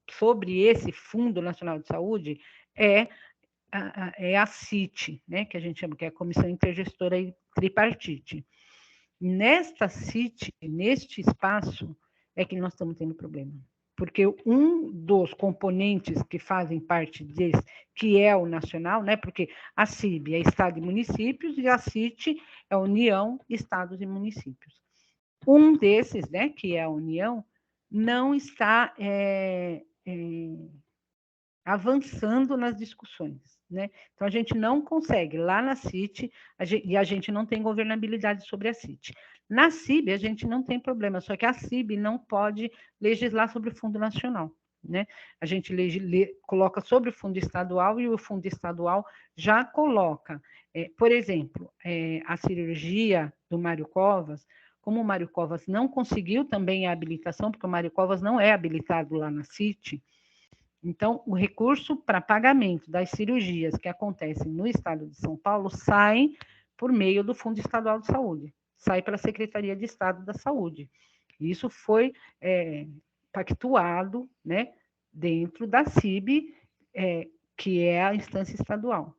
sobre esse Fundo Nacional de Saúde é a CIT, né, que a gente chama, que é a Comissão Intergestora e Tripartite. Nesta CIT, neste espaço, é que nós estamos tendo problema. Porque um dos componentes que fazem parte desse, que é o nacional, né? Porque a CIB é Estado e Municípios e a CIT é União, Estados e Municípios. Um desses, né, que é a União, não está avançando nas discussões, né? Então, a gente não consegue, lá na CIT, e a gente não tem governabilidade sobre a CIT. Na CIB, a gente não tem problema, só que a CIB não pode legislar sobre o Fundo Nacional, né? A gente coloca sobre o Fundo Estadual e o Fundo Estadual já coloca, por exemplo, a cirurgia do Mário Covas, como o Mário Covas não conseguiu também a habilitação, porque o Mário Covas não é habilitado lá na CIT, então, o recurso para pagamento das cirurgias que acontecem no estado de São Paulo sai por meio do Fundo Estadual de Saúde, sai pela Secretaria de Estado da Saúde. Isso foi pactuado, né, dentro da CIB, que é a instância estadual.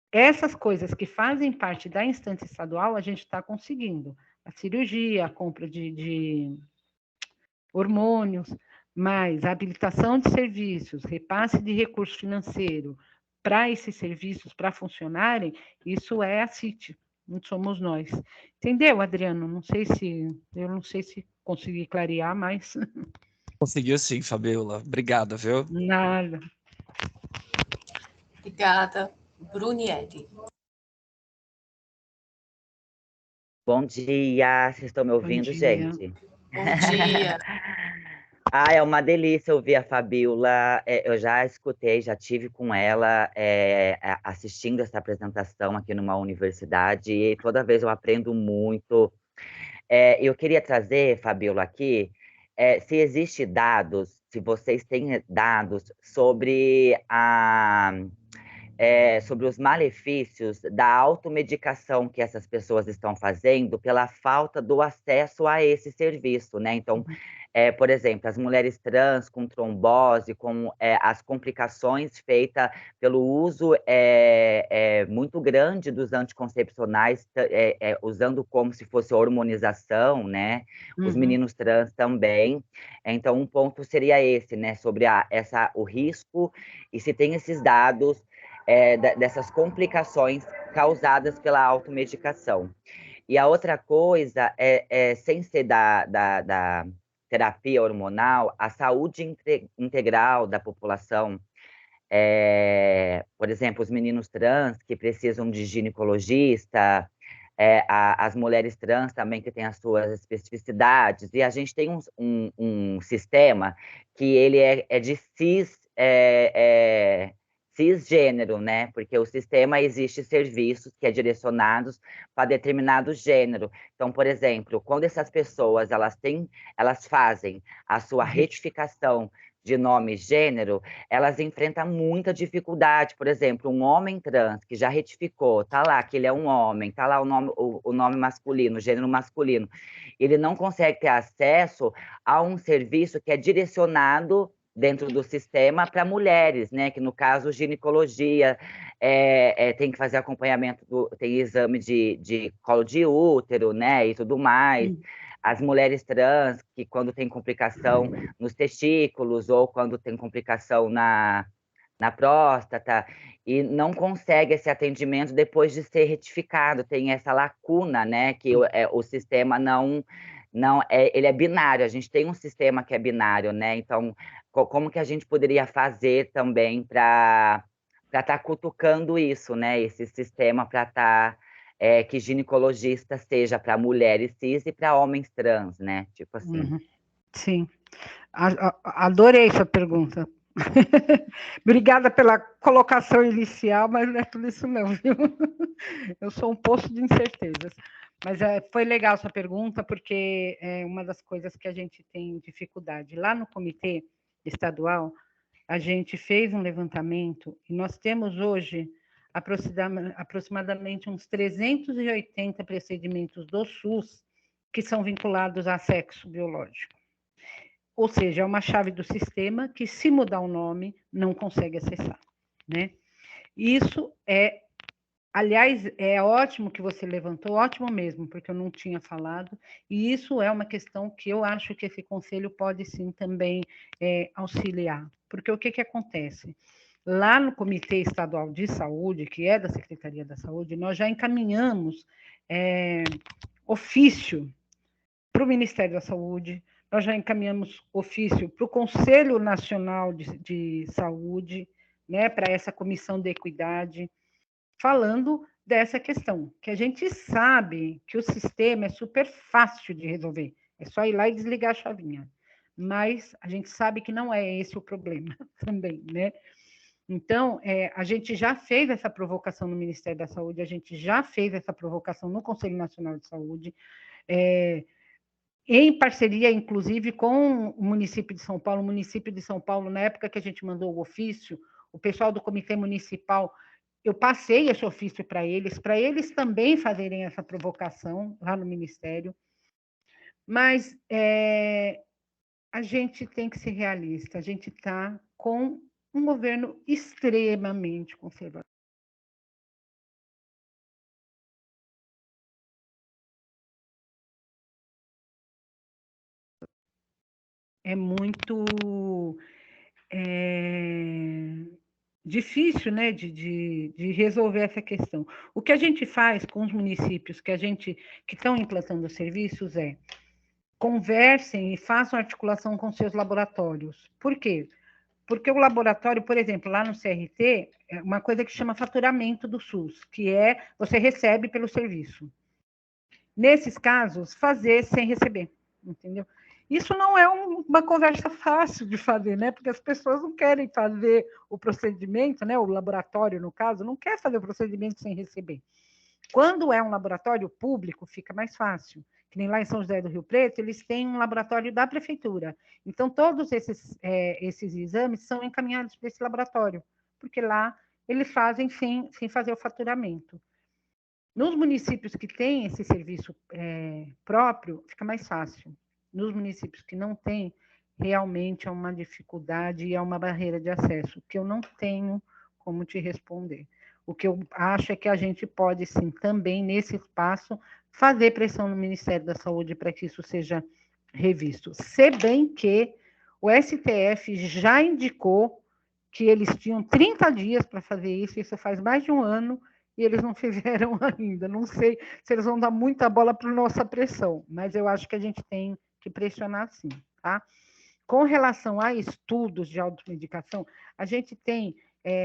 Essas coisas que fazem parte da instância estadual, a gente está conseguindo. A cirurgia, a compra de hormônios, mas a habilitação de serviços, repasse de recurso financeiro para esses serviços, para funcionarem, isso é a CIT, não somos nós. Entendeu, Adriano? Eu não sei se consegui clarear, mas... Conseguiu sim, Fabiola. Obrigada, viu? Nada. Obrigada. Brunielli. Bom dia, vocês estão me ouvindo, gente? Bom dia. É uma delícia ouvir a Fabiola. Eu já escutei, já tive com ela assistindo essa apresentação aqui numa universidade e toda vez eu aprendo muito. Eu queria trazer, Fabiola, aqui, se existe dados, se vocês têm dados sobre sobre os malefícios da automedicação que essas pessoas estão fazendo pela falta do acesso a esse serviço, né? Então, por exemplo, as mulheres trans com trombose, com as complicações feitas pelo uso muito grande dos anticoncepcionais, usando como se fosse hormonização, né? Os meninos trans também. Então, um ponto seria esse, né? Sobre o risco, e se tem esses dados dessas complicações causadas pela automedicação. E a outra coisa sem ser da terapia hormonal, a saúde integral da população, por exemplo, os meninos trans que precisam de ginecologista, as mulheres trans também que têm as suas especificidades, e a gente tem um sistema que ele é de cisgênero, né? Porque o sistema existe serviços que é direcionados para determinado gênero. Então, por exemplo, quando essas pessoas elas fazem a sua retificação de nome e gênero, elas enfrentam muita dificuldade. Por exemplo, um homem trans que já retificou, tá lá que ele é um homem, tá lá o nome masculino, o gênero masculino, ele não consegue ter acesso a um serviço que é direcionado dentro do sistema para mulheres, né? Que no caso ginecologia, tem que fazer acompanhamento, tem exame de colo de útero, né? E tudo mais. As mulheres trans, que quando tem complicação nos testículos ou quando tem complicação na próstata, e não consegue esse atendimento depois de ser retificado, tem essa lacuna, né? Que o sistema não ele é binário, a gente tem um sistema que é binário, né? Então, como que a gente poderia fazer também para estar cutucando isso, né? Esse sistema para estar que ginecologista seja para mulheres cis e para homens trans, né? Tipo assim. Sim. Adorei essa pergunta. Obrigada pela colocação inicial, mas não é tudo isso não, viu? Eu sou um poço de incertezas. Mas foi legal essa pergunta, porque é uma das coisas que a gente tem dificuldade. Lá no comitê estadual, a gente fez um levantamento e nós temos hoje aproximadamente uns 380 procedimentos do SUS que são vinculados a sexo biológico. Ou seja, é uma chave do sistema que, se mudar o nome, não consegue acessar, né? Isso aliás, é ótimo que você levantou, ótimo mesmo, porque eu não tinha falado, e isso é uma questão que eu acho que esse conselho pode sim também auxiliar, porque o que acontece? Lá no Comitê Estadual de Saúde, que é da Secretaria da Saúde, nós já encaminhamos ofício para o Ministério da Saúde, nós já encaminhamos ofício para o Conselho Nacional de Saúde, né, para essa comissão de equidade, falando dessa questão, que a gente sabe que o sistema é super fácil de resolver, é só ir lá e desligar a chavinha, mas a gente sabe que não é esse o problema também, né? Então, a gente já fez essa provocação no Ministério da Saúde, a gente já fez essa provocação no Conselho Nacional de Saúde, em parceria, inclusive, com o município de São Paulo. O município de São Paulo, na época que a gente mandou o ofício, o pessoal do Comitê Municipal, eu passei esse ofício para eles também fazerem essa provocação lá no Ministério, mas a gente tem que ser realista, a gente está com um governo extremamente conservador. É muito difícil, né, de resolver essa questão. O que a gente faz com os municípios que estão implantando serviços conversem e façam articulação com seus laboratórios. Por quê? Porque o laboratório, por exemplo, lá no CRT, é uma coisa que chama faturamento do SUS, que você recebe pelo serviço. Nesses casos, fazer sem receber, entendeu? Isso não é uma conversa fácil de fazer, né? Porque as pessoas não querem fazer o procedimento, né? O laboratório, no caso, não quer fazer o procedimento sem receber. Quando é um laboratório público, fica mais fácil. Que nem lá em São José do Rio Preto, eles têm um laboratório da prefeitura. Então, todos esses exames são encaminhados para esse laboratório, porque lá eles fazem sem fazer o faturamento. Nos municípios que têm esse serviço próprio, fica mais fácil. Nos municípios que não têm, realmente é uma dificuldade e é uma barreira de acesso, que eu não tenho como te responder. O que eu acho é que a gente pode, sim, também, nesse espaço, fazer pressão no Ministério da Saúde para que isso seja revisto. Se bem que o STF já indicou que eles tinham 30 dias para fazer isso faz mais de um ano, e eles não fizeram ainda. Não sei se eles vão dar muita bola para nossa pressão, mas eu acho que a gente tem que pressionar sim, tá? Com relação a estudos de automedicação, a gente tem,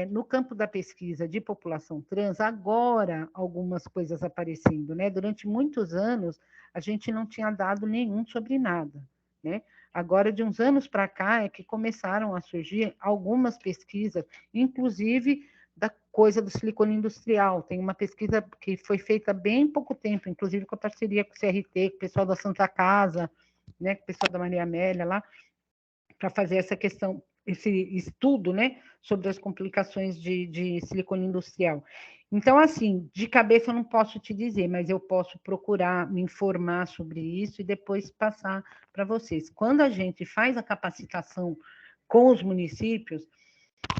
no campo da pesquisa de população trans, agora algumas coisas aparecendo, né? Durante muitos anos, a gente não tinha dado nenhum sobre nada, né? Agora, de uns anos para cá, é que começaram a surgir algumas pesquisas, inclusive da coisa do silicone industrial. Tem uma pesquisa que foi feita há bem pouco tempo, inclusive com a parceria com o CRT, com o pessoal da Santa Casa, né, com o pessoal da Maria Amélia lá, para fazer essa questão, esse estudo, né, sobre as complicações de silicone industrial. Então, assim, de cabeça eu não posso te dizer, mas eu posso procurar me informar sobre isso e depois passar para vocês. Quando a gente faz a capacitação com os municípios,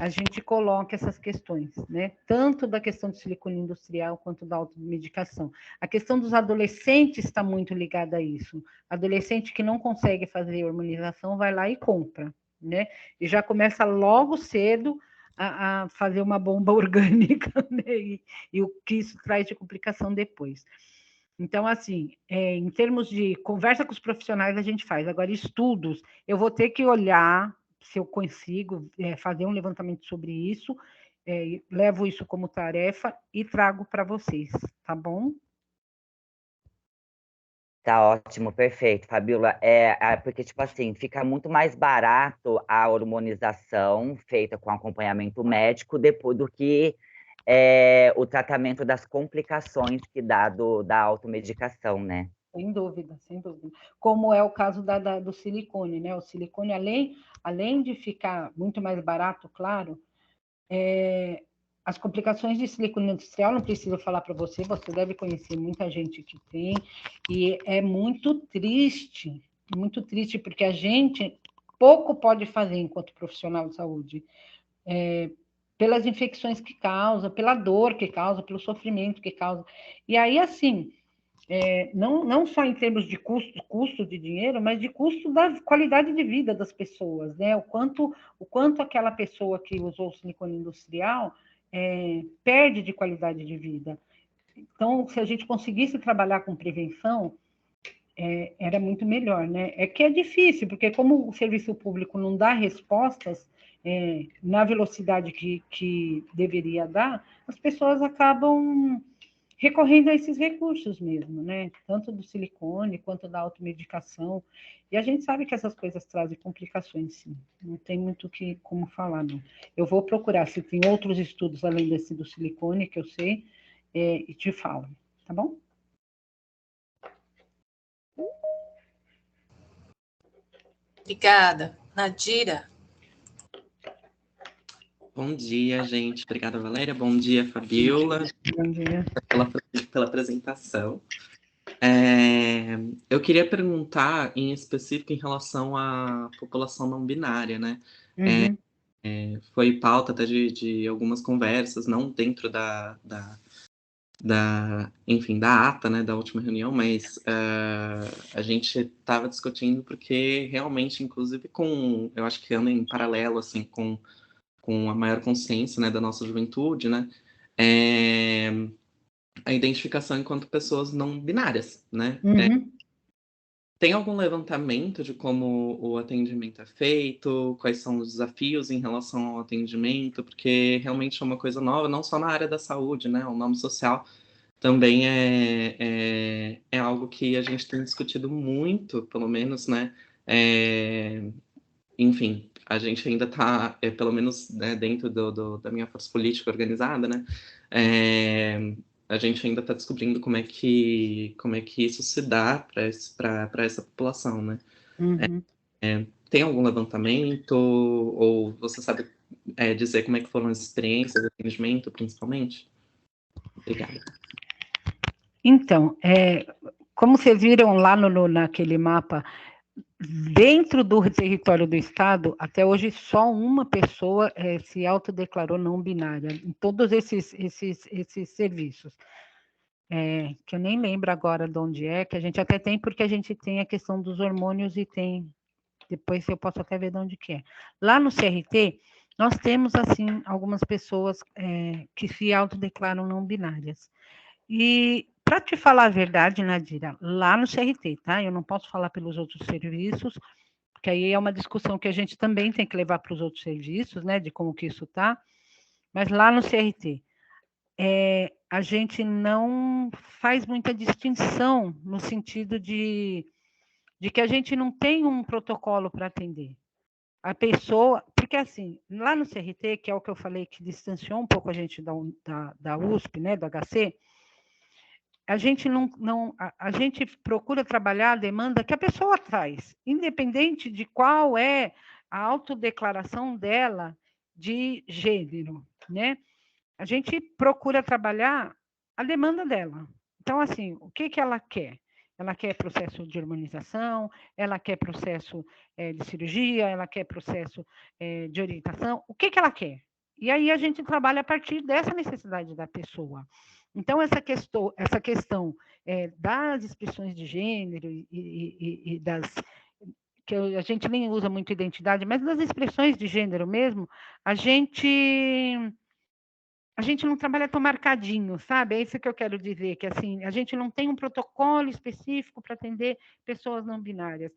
a gente coloca essas questões, né? Tanto da questão do silicone industrial quanto da automedicação. A questão dos adolescentes está muito ligada a isso. Adolescente que não consegue fazer hormonização vai lá e compra, né? E já começa logo cedo a fazer uma bomba orgânica, né? E o que isso traz de complicação depois. Então, assim, em termos de conversa com os profissionais, a gente faz. Agora, estudos, eu vou ter que olhar se eu consigo fazer um levantamento sobre isso, levo isso como tarefa e trago para vocês, tá bom? Tá ótimo, perfeito, Fabíola. Porque, tipo assim, fica muito mais barato a hormonização feita com acompanhamento médico depois do que o tratamento das complicações que dá da automedicação, né? Sem dúvida, sem dúvida. Como é o caso do silicone, né? O silicone, além de ficar muito mais barato, claro, as complicações de silicone industrial, não preciso falar para você deve conhecer muita gente que tem, e é muito triste, porque a gente pouco pode fazer enquanto profissional de saúde, pelas infecções que causa, pela dor que causa, pelo sofrimento que causa. E aí, assim, não só em termos de custo de dinheiro, mas de custo da qualidade de vida das pessoas, né? O quanto aquela pessoa que usou o silicone industrial perde de qualidade de vida. Então, se a gente conseguisse trabalhar com prevenção, era muito melhor, né? É que é difícil, porque como o serviço público não dá respostas na velocidade que deveria dar, as pessoas acabam recorrendo a esses recursos mesmo, né? Tanto do silicone quanto da automedicação. E a gente sabe que essas coisas trazem complicações, sim. Não tem muito como falar, não. Eu vou procurar se tem outros estudos além desse do silicone, que eu sei, e te falo, tá bom? Obrigada. Nadira. Bom dia, gente. Obrigada, Valéria. Bom dia, Fabíola. Bom dia. Pela apresentação. Eu queria perguntar, em específico, em relação à população não binária, né? Uhum. Foi pauta até de algumas conversas, não dentro enfim, da ata, né, da última reunião, mas a gente estava discutindo porque realmente, inclusive eu acho que anda em paralelo, assim, com a maior consciência, né, da nossa juventude, né, a identificação enquanto pessoas não binárias, né? Uhum. Tem algum levantamento de como o atendimento é feito, quais são os desafios em relação ao atendimento, porque realmente é uma coisa nova, não só na área da saúde, né, o nome social também é algo que a gente tem discutido muito, pelo menos, né, enfim, a gente ainda está, pelo menos, né, dentro da minha força política organizada, né, a gente ainda está descobrindo como é que isso se dá para essa população, né. Uhum. Tem algum levantamento, ou você sabe dizer como é que foram as experiências de atendimento, principalmente? Obrigada. Então, como vocês viram lá naquele mapa, dentro do território do Estado, até hoje só uma pessoa se autodeclarou não binária, em todos esses serviços. Que eu nem lembro agora de onde que a gente até tem, porque a gente tem a questão dos hormônios e tem, depois eu posso até ver de onde que é. Lá no CRT, Nós temos, assim, algumas pessoas que se autodeclaram não binárias. E, para te falar a verdade, Nadira, lá no CRT, tá? Eu não posso falar pelos outros serviços, porque aí é uma discussão que a gente também tem que levar para os outros serviços, né? De como que isso tá. Mas lá no CRT, a gente não faz muita distinção no sentido de que a gente não tem um protocolo para atender. A pessoa, porque assim, lá no CRT, que é o que eu falei que distanciou um pouco a gente da USP, né, do HC, a gente a gente procura trabalhar a demanda que a pessoa traz, independente de qual é a autodeclaração dela de gênero, né? A gente procura trabalhar a demanda dela. Então, assim, o que ela quer? Ela quer processo de harmonização, ela quer processo de cirurgia, ela quer processo de orientação, o que ela quer? E aí a gente trabalha a partir dessa necessidade da pessoa. Então, essa questão das expressões de gênero e das que a gente nem usa muito identidade, mas das expressões de gênero mesmo, a gente não trabalha tão marcadinho, sabe? É isso que eu quero dizer, que assim, a gente não tem um protocolo específico para atender pessoas não binárias.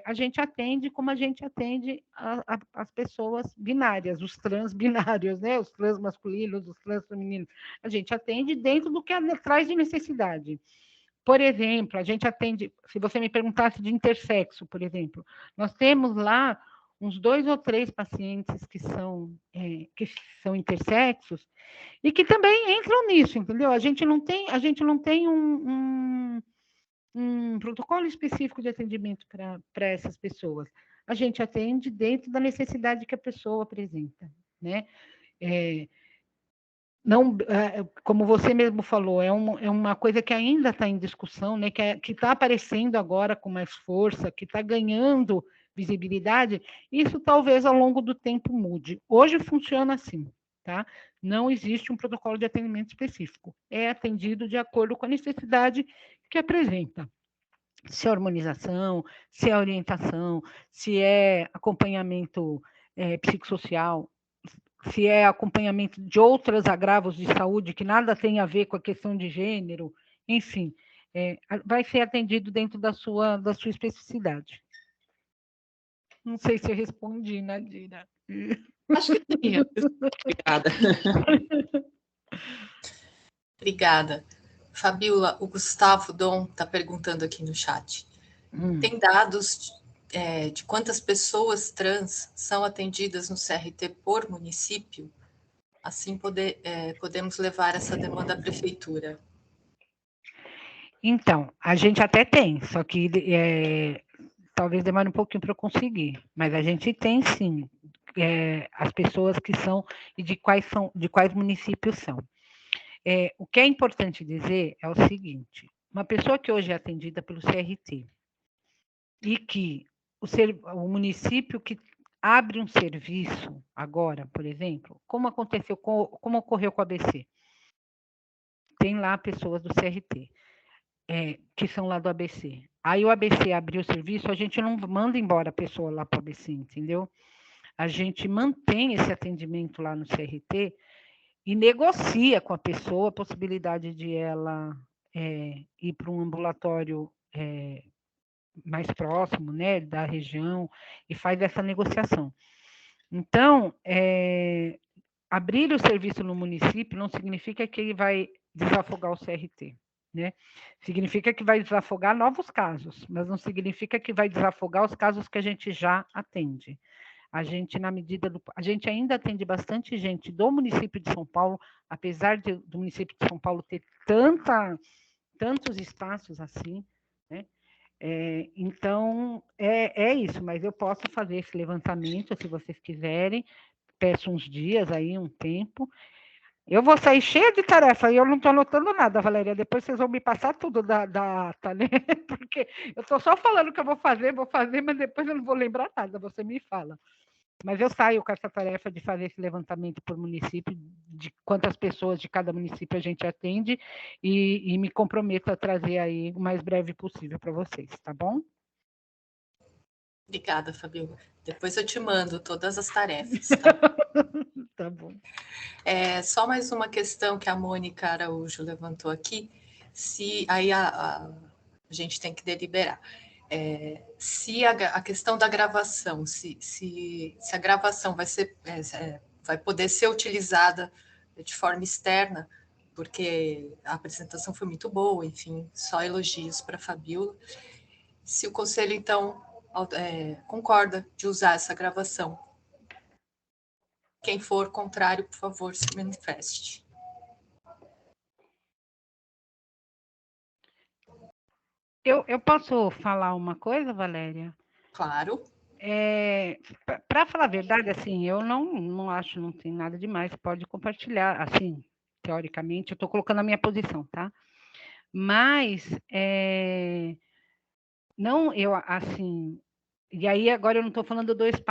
A gente atende como a gente atende as pessoas binárias, os trans binários, né? Os trans masculinos, os trans femininos. A gente atende dentro do que traz de necessidade. Por exemplo, a gente atende, se você me perguntasse de intersexo, por exemplo, nós temos lá uns 2 ou 3 pacientes que são intersexos e que também entram nisso, entendeu? A gente não tem um protocolo específico de atendimento para essas pessoas. A gente atende dentro da necessidade que a pessoa apresenta, né? Não, como você mesmo falou, é uma coisa que ainda está em discussão, né? Que está aparecendo agora com mais força, que está ganhando visibilidade. Isso talvez ao longo do tempo mude. Hoje funciona assim, tá? Não existe um protocolo de atendimento específico. É atendido de acordo com a necessidade que apresenta. Se é harmonização, se é orientação, se é acompanhamento psicossocial, se é acompanhamento de outros agravos de saúde que nada tem a ver com a questão de gênero, enfim, vai ser atendido dentro da sua especificidade. Não sei se eu respondi, Nadira. Acho que sim. Obrigada. Obrigada. Fabiola, o Gustavo Dom está perguntando aqui no chat. Tem dados de quantas pessoas trans são atendidas no CRT por município? Assim podemos levar essa demanda à prefeitura. Então, a gente até tem, só que talvez demore um pouquinho para eu conseguir, mas a gente tem sim as pessoas que são e de quais municípios são. O que é importante dizer é o seguinte: uma pessoa que hoje é atendida pelo CRT e que o município que abre um serviço agora, por exemplo, como ocorreu com a ABC, tem lá pessoas do CRT que são lá do ABC. Aí o ABC abriu o serviço, a gente não manda embora a pessoa lá para o ABC, entendeu? A gente mantém esse atendimento lá no CRT e negocia com a pessoa a possibilidade de ela ir para um ambulatório mais próximo, né, da região, e faz essa negociação. Então, abrir o serviço no município não significa que ele vai desafogar o CRT, né? Significa que vai desafogar novos casos, mas não significa que vai desafogar os casos que a gente já atende. A gente, a gente ainda atende bastante gente do município de São Paulo, apesar do município de São Paulo ter tantos espaços assim, né? Então, é isso, mas eu posso fazer esse levantamento, se vocês quiserem, peço uns dias aí, um tempo. Eu vou sair cheia de tarefa e eu não estou anotando nada, Valéria. Depois vocês vão me passar tudo da ata, né? Porque eu estou só falando que eu vou fazer, mas depois eu não vou lembrar nada, você me fala. Mas eu saio com essa tarefa de fazer esse levantamento por município, de quantas pessoas de cada município a gente atende, e me comprometo a trazer aí o mais breve possível para vocês, tá bom? Obrigada, Fabiola. Depois eu te mando todas as tarefas, tá? Tá bom. Só mais uma questão que a Mônica Araújo levantou aqui. Aí a gente tem que deliberar. Se a questão da gravação, se a gravação vai poder ser utilizada de forma externa, porque a apresentação foi muito boa, enfim, só elogios para a Fabiola. Se o conselho, então, concorda de usar essa gravação. Quem for contrário, por favor, se manifeste. Eu posso falar uma coisa, Valéria? Claro. Para falar a verdade, assim, eu não acho, não tem nada demais, pode compartilhar, assim, teoricamente, eu estou colocando a minha posição, tá? Mas, não, eu, assim, e aí agora eu não estou falando do espaço